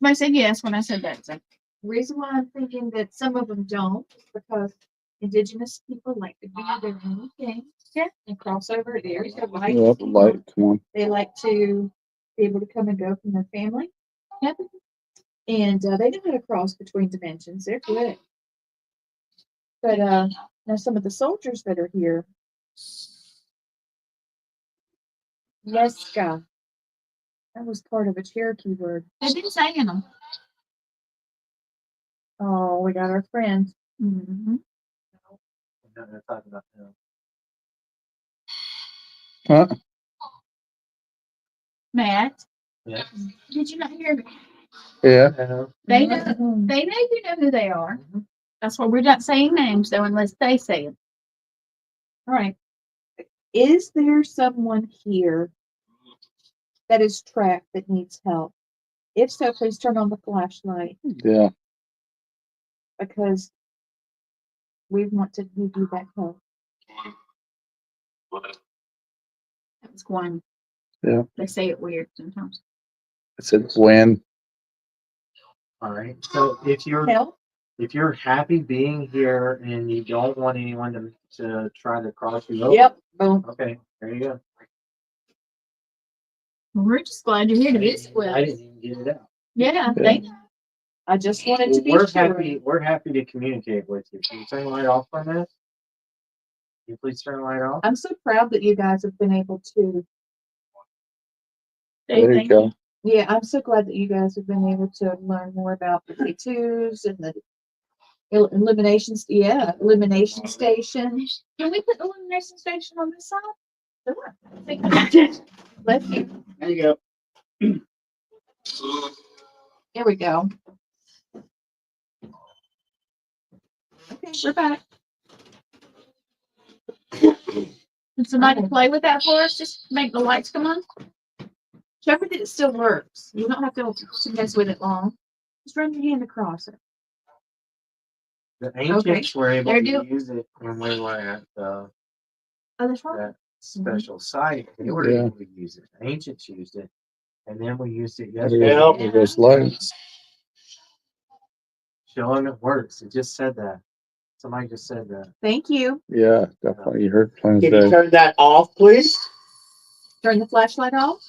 I said yes when I said that. So. Reason why I'm thinking that some of them don't is because indigenous people like to do their own thing. Yeah. And cross over areas of light. Yep, light. Come on. They like to be able to come and go from their family. Yep. And they know how to cross between dimensions. They're good. But now some of the soldiers that are here, Leska, that was part of a Cherokee word. They've been saying them. Oh, we got our friends. Mm-hmm. No, they're talking about them. Huh? Matt, Yeah. did you not hear me? Yeah. They know, they know you know who they are. That's why we're not saying names though, unless they say it. All right. Is there someone here that is trapped that needs help? If so, please turn on the flashlight Yeah. because we want to give you that help. That was Gwen. Yeah. They say it weird sometimes. I said Gwen. All right. So Help? if you're happy being here and you don't want anyone to try to cross you over, Yep. Boom. okay, there you go. We're just glad you're here to visit with I us. didn't even get it out. Yeah, they I just wanted to Well, be we're sure. happy. We're happy to communicate with you. Can you turn the light off for a minute? Can you please turn the light off? I'm so proud that you guys have been able to. they There you think go. Yeah, I'm so glad that you guys have been able to learn more about the K2s and the elimination station. Can we put the illumination station on this side? Sure. Let's you. There you go. Here we go. Okay, we're back. Can somebody play with that for us? Just make the lights come on. Check that it still works. You don't have to mess with it long. Just run your hand across it. The ancients were able They're to use it when we were at Oh, that's right. that special site. They were Yeah. able to use it. The ancients used it, and then we used it There yesterday. Yeah. there goes lights. Showing it works. It just said that. Somebody just said that. Thank you. Yeah, definitely. You heard plain as Can you day. turn that off, please? Turn the flashlight off.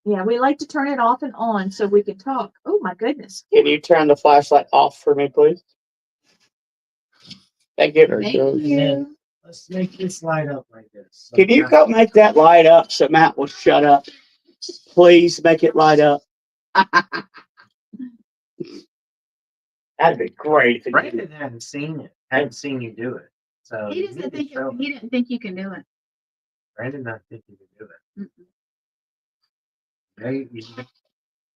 Yeah, we like to turn it off and on so we can talk. Oh my goodness. Can you turn the flashlight off for me, please? Thank you. There it Thank goes. you. Let's make this light up like this. Can you go make that light up so Matt will shut up? Please make it light up. That'd be great if it Brandon did. hadn't seen it. Hadn't seen you do it. So He you doesn't need to think show he didn't think you can do it. Brandon doesn't think you can do it. Mm-mm. Okay,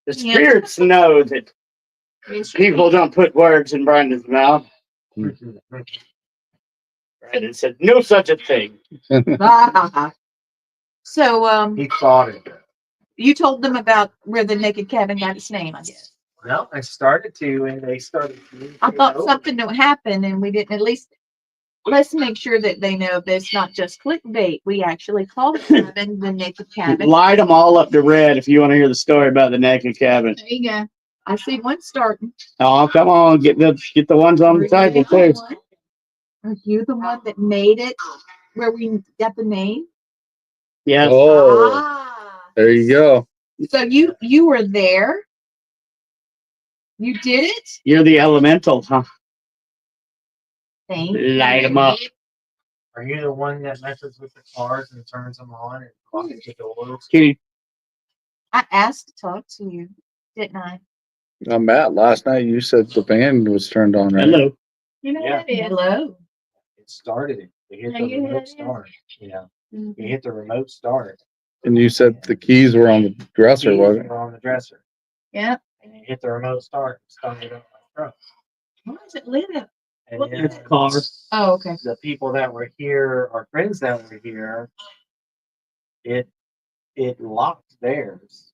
The spirits know that It's people don't put words in Brandon's mouth. Brandon said no such a thing. So, he thought it. you told them about where the naked cabin got its name, I guess. Well, I started to, and they started. I thought communicating something would happen and we didn't. At least let's make sure that they know that it's not just clickbait. We actually call the cabin the naked cabin. Light them all up to red if you want to hear the story about the naked cabin. There you go. I see one starting. Oh, come on, get the ones on the table too. Are you the one that made it where we got the name? Yes. Oh, Ah. there you go. So you were there. You did it. You're the elemental, huh? Thank you. Light them up. Are you the one that messes with the cars and turns them on and closes the doors? Can you, I asked to talk to you, didn't I? Matt, last night you said the band was turned on, right? hello. You know Yeah. what it is. Hello. It started it. You hit Yeah, the you hit remote it. start. Yeah. Mhm. You hit the remote start. And you said the keys were on the dresser, Keys wasn't it? were on the dresser. Yeah. And you hit the remote start and started up my truck. Why is it lit up? And What- then It's a car. Oh, okay. the people that were here, our friends that were here, it locked theirs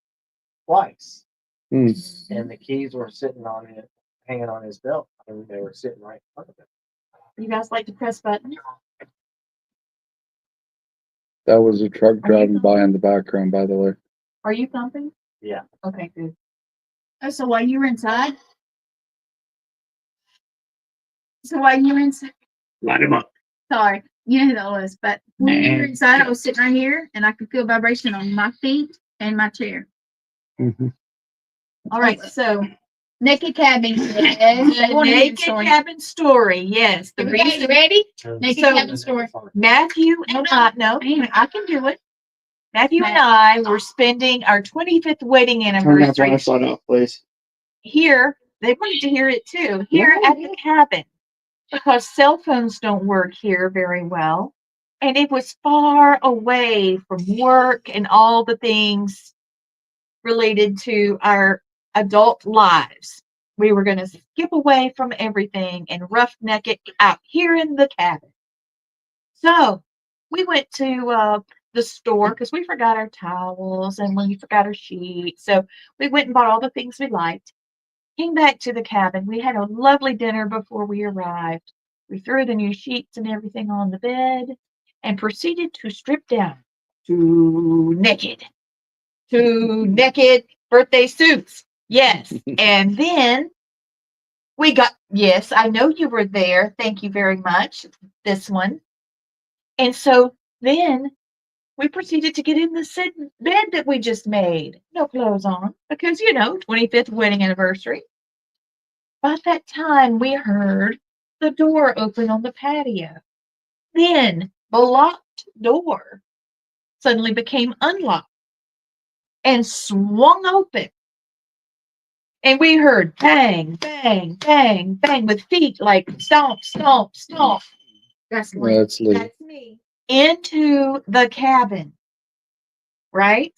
twice. Hmm. And the keys were sitting on it, hanging on his belt. And they were sitting right in front of him. You guys like to press buttons? That was a truck driving by in the background, by the way. Are you thumping? Yeah. Okay, good. Oh, so while you were inside? So while you were inside, Light them up. sorry, you know who that was, but when you were inside, I was sitting right here and I could feel vibration on my feet and my chair. Mhm. All right, so Naked cabin. the naked cabin story. Yes, the You reason ready? And Naked So- cabin story. Matthew and I, no, I can do it. Matthew and I were spending our 25th wedding Turn that anniversary flashlight off, please. here. They wanted to hear it too, here at the cabin, because cell phones don't work here very well. And it was far away from work and all the things related to our adult lives. We were going to skip away from everything and roughneck it out here in the cabin. So we went to the store because we forgot our towels and we forgot our sheets. So we went and bought all the things we liked. Came back to the cabin. We had a lovely dinner before we arrived. We threw the new sheets and everything on the bed and proceeded to strip down to naked birthday suits. Yes. And then we got, yes, I know you were there. Thank you very much. This one. And so then we proceeded to get in the bed that we just made. No clothes on because, 25th wedding anniversary. By that time, we heard the door open on the patio. Then the locked door suddenly became unlocked and swung open. And we heard bang, bang, bang, bang with feet like stomp, stomp, stomp. That's That's Lee. That's me. Into the cabin. Right?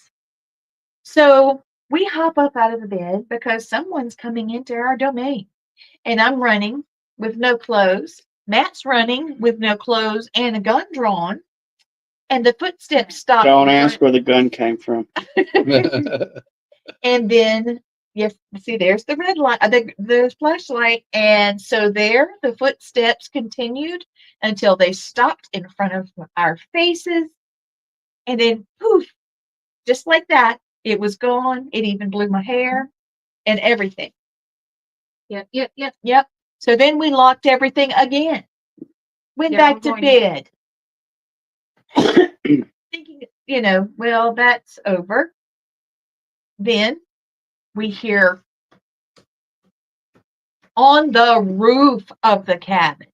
So we hop up out of the bed because someone's coming into our domain. And I'm running with no clothes. Matt's running with no clothes and a gun drawn. And the footsteps stop. Don't ask where the gun came from. And then, yes, see, there's the red light, the flashlight. And so there, the footsteps continued until they stopped in front of our faces. And then, poof, just like that, it was gone. It even blew my hair and everything. Yep. So then we locked everything again. Went back to bed. Thinking, well, that's over. Then we hear on the roof of the cabin.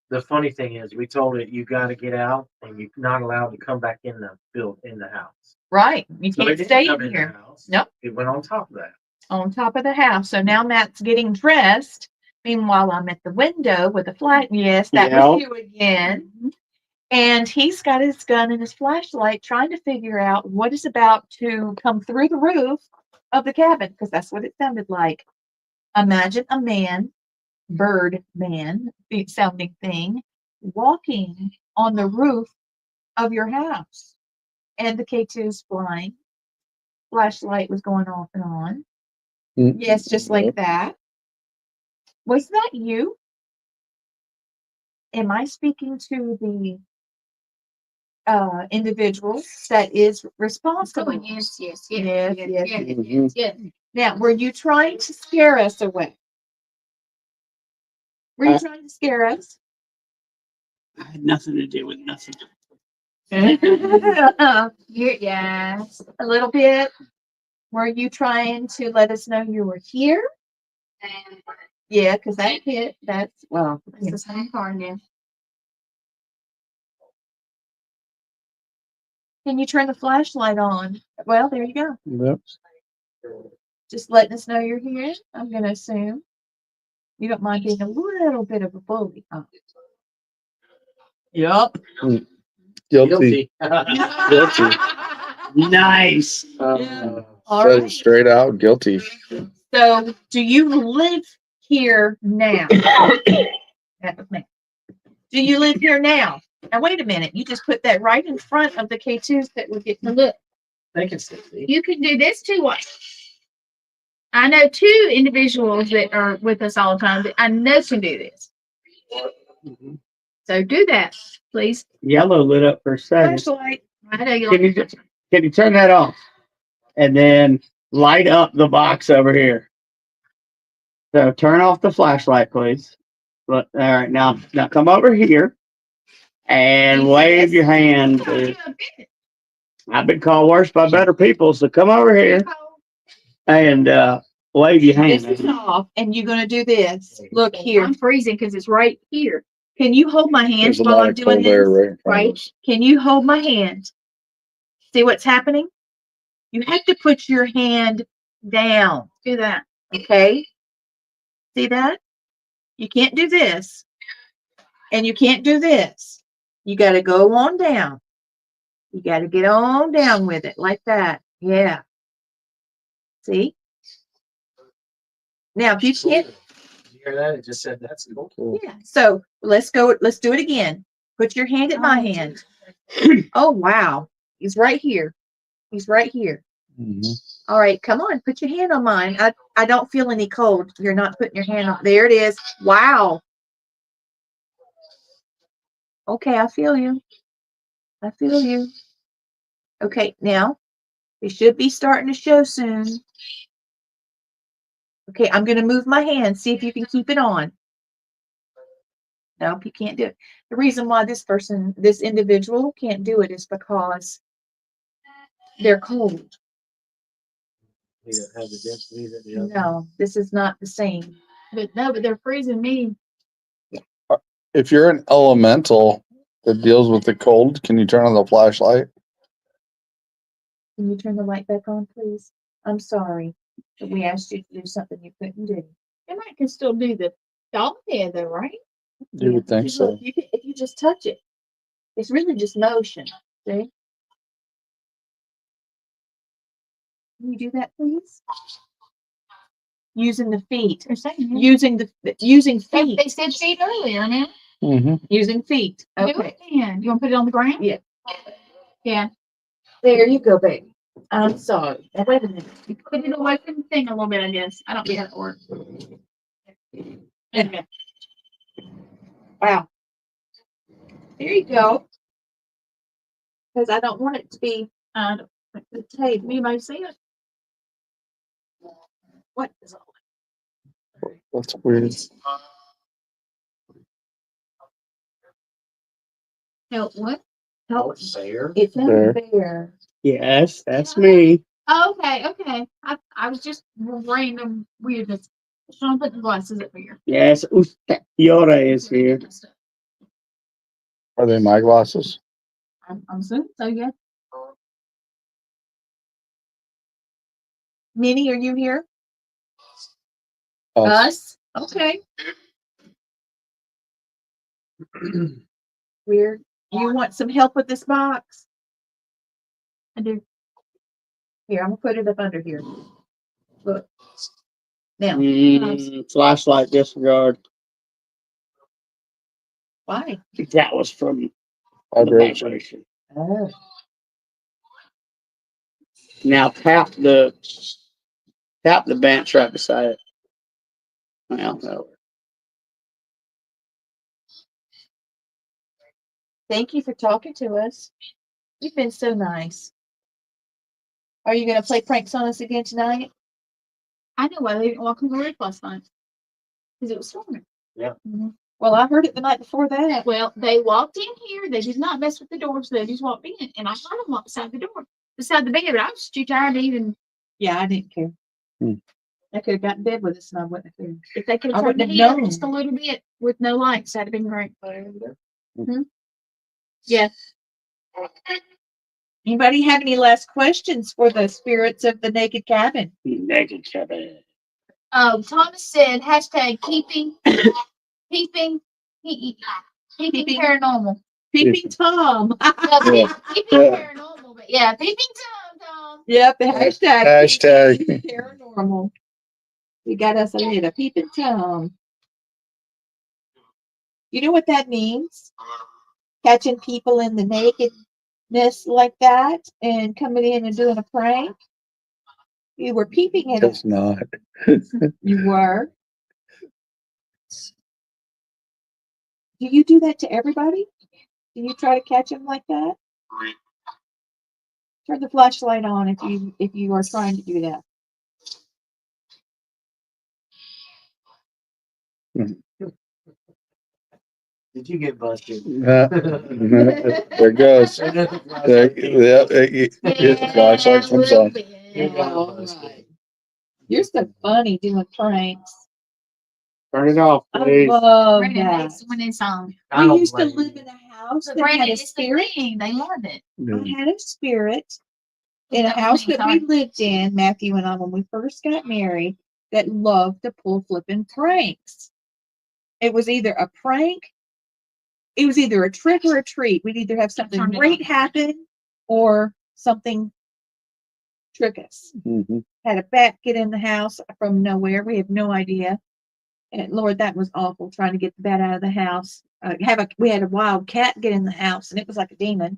The funny thing is, we told it you got to get out, and you're not allowed to come back in the house. Right. You So it can't didn't stay come in in the here. house. Nope. It went on top of that. On top of the house. So now Matt's getting dressed. Meanwhile, I'm at the window with a flash. Yes, that was you again. And he's got his gun and his flashlight trying to figure out what is about to come through the roof of the cabin, because that's what it sounded like. Imagine a man, bird man sounding thing, walking on the roof of your house. And the K2's flying. Flashlight was going off and on. Yes, just like that. Was that you? Am I speaking to the individual that is responsible? Yes. Yes. Now, were you trying to scare us away? Were you trying to scare us? I had nothing to do with nothing. Yes, a little bit. Were you trying to let us know you were here? Yeah, because that hit. That's It's the same car now. Can you turn the flashlight on? Well, there you go. Yep. Just letting us know you're here. I'm going to assume you don't mind being a little bit of a bully, huh? Yup. Guilty. Guilty. Nice. All Says right. straight out guilty. So, do you live here now? That was me. Do you live here now? Now, wait a minute. You just put that right in front of the K2s that would get. Look, They can see. you can do this too. I know two individuals that are with us all the time that I know can do this. So do that, please. Yellow lit up for a second. Flashlight. I know you Can you turn that off? And then light up the box over here. So turn off the flashlight, please. Look, all right, now come over here and wave your hand. I've been called worse by better people, so come over here and wave your hand. This is off, and you're going to do this. Look here. I'm freezing because it's right here. Can you hold my hand There's a while lot I'm of doing cold air this? right in front of Right? us. Can you hold my hand? See what's happening? You have to put your hand down. Do that. Okay? See that? You can't do this. And you can't do this. You got to go on down. You got to get on down with it like that. Yeah. See? Now, if you can't, Did you hear that? It just said that's cool. yeah. So let's go. Let's do it again. Put your hand at my hand. Oh, wow. He's right here. He's right here. Mhm. All right. Come on. Put your hand on mine. I don't feel any cold. You're not putting your hand on. There it is. Wow. Okay. I feel you. I feel you. Okay. Now, it should be starting to show soon. Okay. I'm going to move my hand. See if you can keep it on. Nope, you can't do it. The reason why this individual can't do it is because they're cold. We don't have the density that the other. No, this is not the same. But no, but they're freezing me. If you're an elemental that deals with the cold, can you turn on the flashlight? Can you turn the light back on, please? I'm sorry, but we asked you to do something you couldn't do. And I can still do the dog head though, right? You would think Because so. look, if you just touch it, it's really just motion. See? Can you do that, please? Using the feet. They're saying it. Using They feet. said feet earlier, man. Mm-hmm. Using feet. Do Okay. it then. You want to put it on the ground? Yeah. Yeah. There you go, baby. I'm sorry. Now, wait a minute. You put it away from the thing a little bit, I guess. I don't get how it works. Okay. Wow. There you go. Because I don't want it to be Uh, the table. anybody see it? What is all That's weird. Help what? help? There. It's not There. there. Yes, that's me. Oh, okay, okay. I was just random weirdness. Shawn, put the glasses up here. Yes, Yora is here. Are they my glasses? I'm assuming so, yeah. Minnie, are you here? Us. Okay. Weird. You want some help with this box? I do. Here, I'm gonna put it up under here. Look. Now, Flashlight disregard. why? That was from the Vibration. vibration. Oh. Now tap the bench right beside it. Well, no. Thank you for talking to us. You've been so nice. Are you gonna play pranks on us again tonight? I know why they didn't walk on the roof last night. Because it was storming. Well, I heard it the night before that. Well, they walked in here. They did not mess with the doors. They just walked in. And I heard them walk beside the door, beside the bed. But I was too tired to even. Yeah, I didn't care. Hmm. I could have got in bed with us and I wouldn't have cared. If they could I have turned the wouldn't heat have up known. just a little bit with no lights, that'd have been great. Yes. Anybody have any last questions for the spirits of the naked cabin? Naked cabin. Thomas said hashtag keeping keeping paranormal. Peeping Tom. No, keeping paranormal, but yeah, peeping Tom. Yep, the hashtag. Hashtag. Peeping paranormal. We got us a little peeping Tom. You know what that means? Catching people in the nakedness like that and coming in and doing a prank. You were peeping at us. It's not. You were. Do you do that to everybody? Do you try to catch them like that? Turn the flashlight on if you are trying to do that. Did you get busted? There it goes. The flashlight comes on. All right. You're so funny doing pranks. Turn it off, I please. love Brandon that. hates when it's on. I We don't used to blame live you. in a house But that Brandon, had a it's the spirit. thing. They love it. I had a spirit in a That was house me, that we sorry. lived in, Matthew and I, when we first got married, that loved to pull flipping pranks. It was either a prank, it was either a trick or a treat. We'd either have something Turned it great on. happen or something trick us. Mhm. Had a bat get in the house from nowhere. We have no idea. And Lord, that was awful trying to get the bat out of the house. We had a wild cat get in the house and it was like a demon.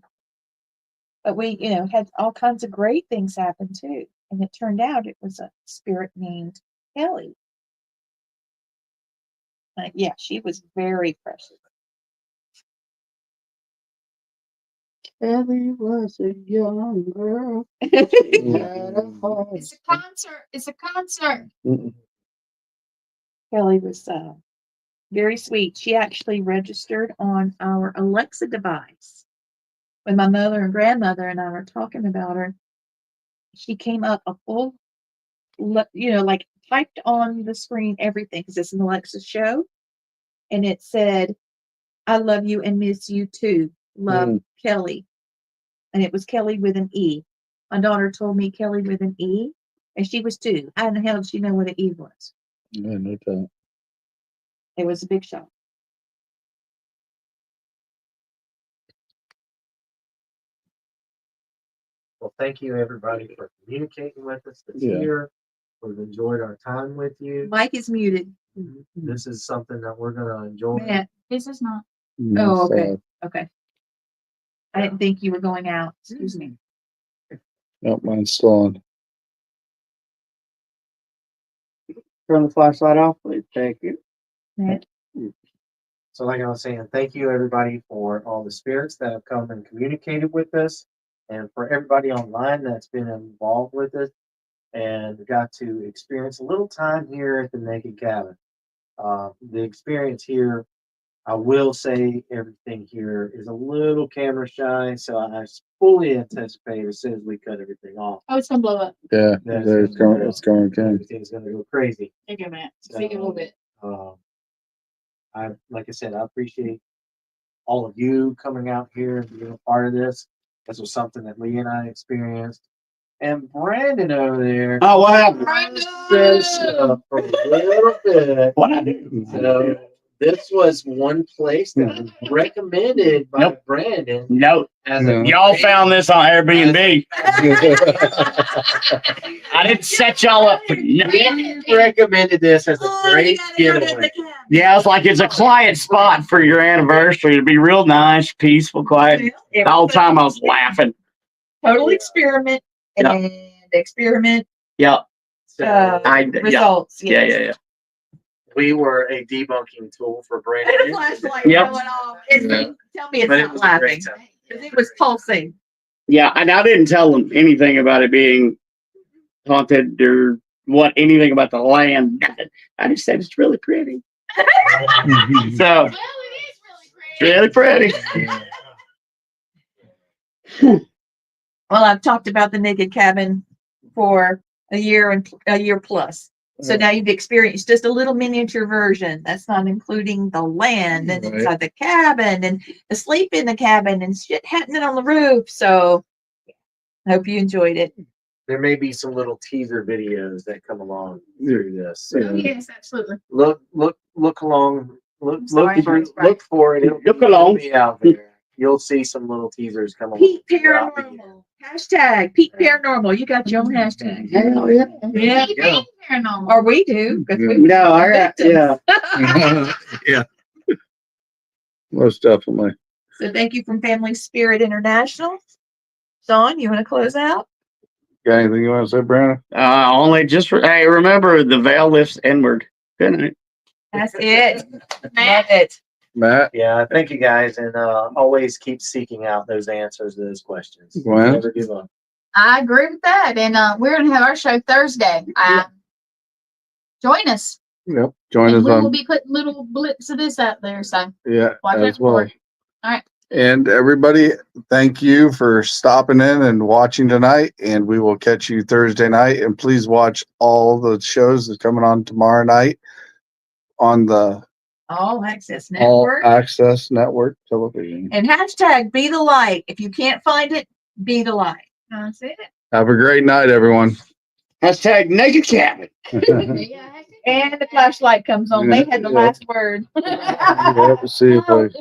But we, had all kinds of great things happen too. And it turned out it was a spirit named Kelly. Yeah, she was very precious. Ellie was a young girl. It's a concert. It's a concert. Kelly was very sweet. She actually registered on our Alexa device. When my mother and grandmother and I were talking about her, she came up a full, like typed on the screen everything because it's an Alexa show. And it said, I love you and miss you too. Love, Kelly. And it was Kelly with an E. My daughter told me Kelly with an E, and she was 2. How in the hell did she know what an E was? Yeah, no doubt. It was a big shock. Well, thank you everybody for communicating with us that's Yeah. here. We've enjoyed our time with you. Mike is muted. This is something that we're gonna enjoy. Matt. This is not. Oh, okay. Okay. I didn't think you were going out. Excuse me. Nope, mine's still on. Turn the flashlight off, please. Thank you. Matt. So like I was saying, thank you everybody for all the spirits that have come and communicated with us, and for everybody online that's been involved with us and got to experience a little time here at the Naked Cabin. The experience here, I will say everything here is a little camera shy, so I fully anticipate as soon as we cut everything off, Oh, it's gonna blow up. Yeah, That's it's going again. everything's gonna go crazy. Thank you, Matt. See you a little bit. Like I said, I appreciate all of you coming out here and being a part of this. This was something that Lee and I experienced. And Brandon over there Oh, what happened? says for a little bit. What I do? So this was one place that was recommended by Nope. Brandon. No, As a y'all found this on Airbnb. I didn't set y'all up. For, no. He recommended this as a great getaway. Yeah, it's like it's a quiet spot for your anniversary. It'd be real nice, peaceful, quiet. The whole time I was laughing. Total experiment and experiment Yeah, So results. yeah, yes. yeah, yeah. we were a debunking tool for And a Brandon. flashlight Yep. going off. Tell me it's But it not was a laughing. great time. 'Cause it was pulsing. Yeah, and I didn't tell them anything about it being haunted or anything about the land. I just said it's really pretty. So Well, it is really pretty. really pretty. Well, I've talked about the Naked Cabin for a year plus. So now you've experienced just a little miniature version. That's not including the land and Right. inside the cabin and the sleep in the cabin and shit happening on the roof. So I hope you enjoyed it. There may be some little teaser videos that come along through this. So Oh, yes, absolutely. look along. I'm sorry, Look for it. Look along. It'll be out there. You'll see some little teasers come along. Peak throughout the year. Paranormal. Hashtag Peak Paranormal. You got your own hashtag. Hell yeah. Yeah. Keep go. being paranormal. Or we do. 'Cause we No, I got, victims. yeah. Yeah. Most definitely. So thank you from Family Spirit International. Shawn, you want to close out? Got anything you want to say, Brandon? Only just hey, remember the veil lifts inward. Good night. That's it. Love Matt, it. Matt? Yeah, thank you guys, and always keep seeking out those answers to those questions. Gwen? Never give up. I agree with that. And we're going to have our show Thursday. Join us. Yep. Join And us we will on. be putting little blips of this out there. So Yeah, watch as out for well. it. All right. And everybody, thank you for stopping in and watching tonight. And we will catch you Thursday night. And please watch all the shows that's coming on tomorrow night on the All Access All Network. Access Network television. And hashtag be the light. If you can't find it, be the light. That's it. Have a great night, everyone. Hashtag naked cabin. Yeah. And the flashlight comes on. They had the last word. Hope to see you, please.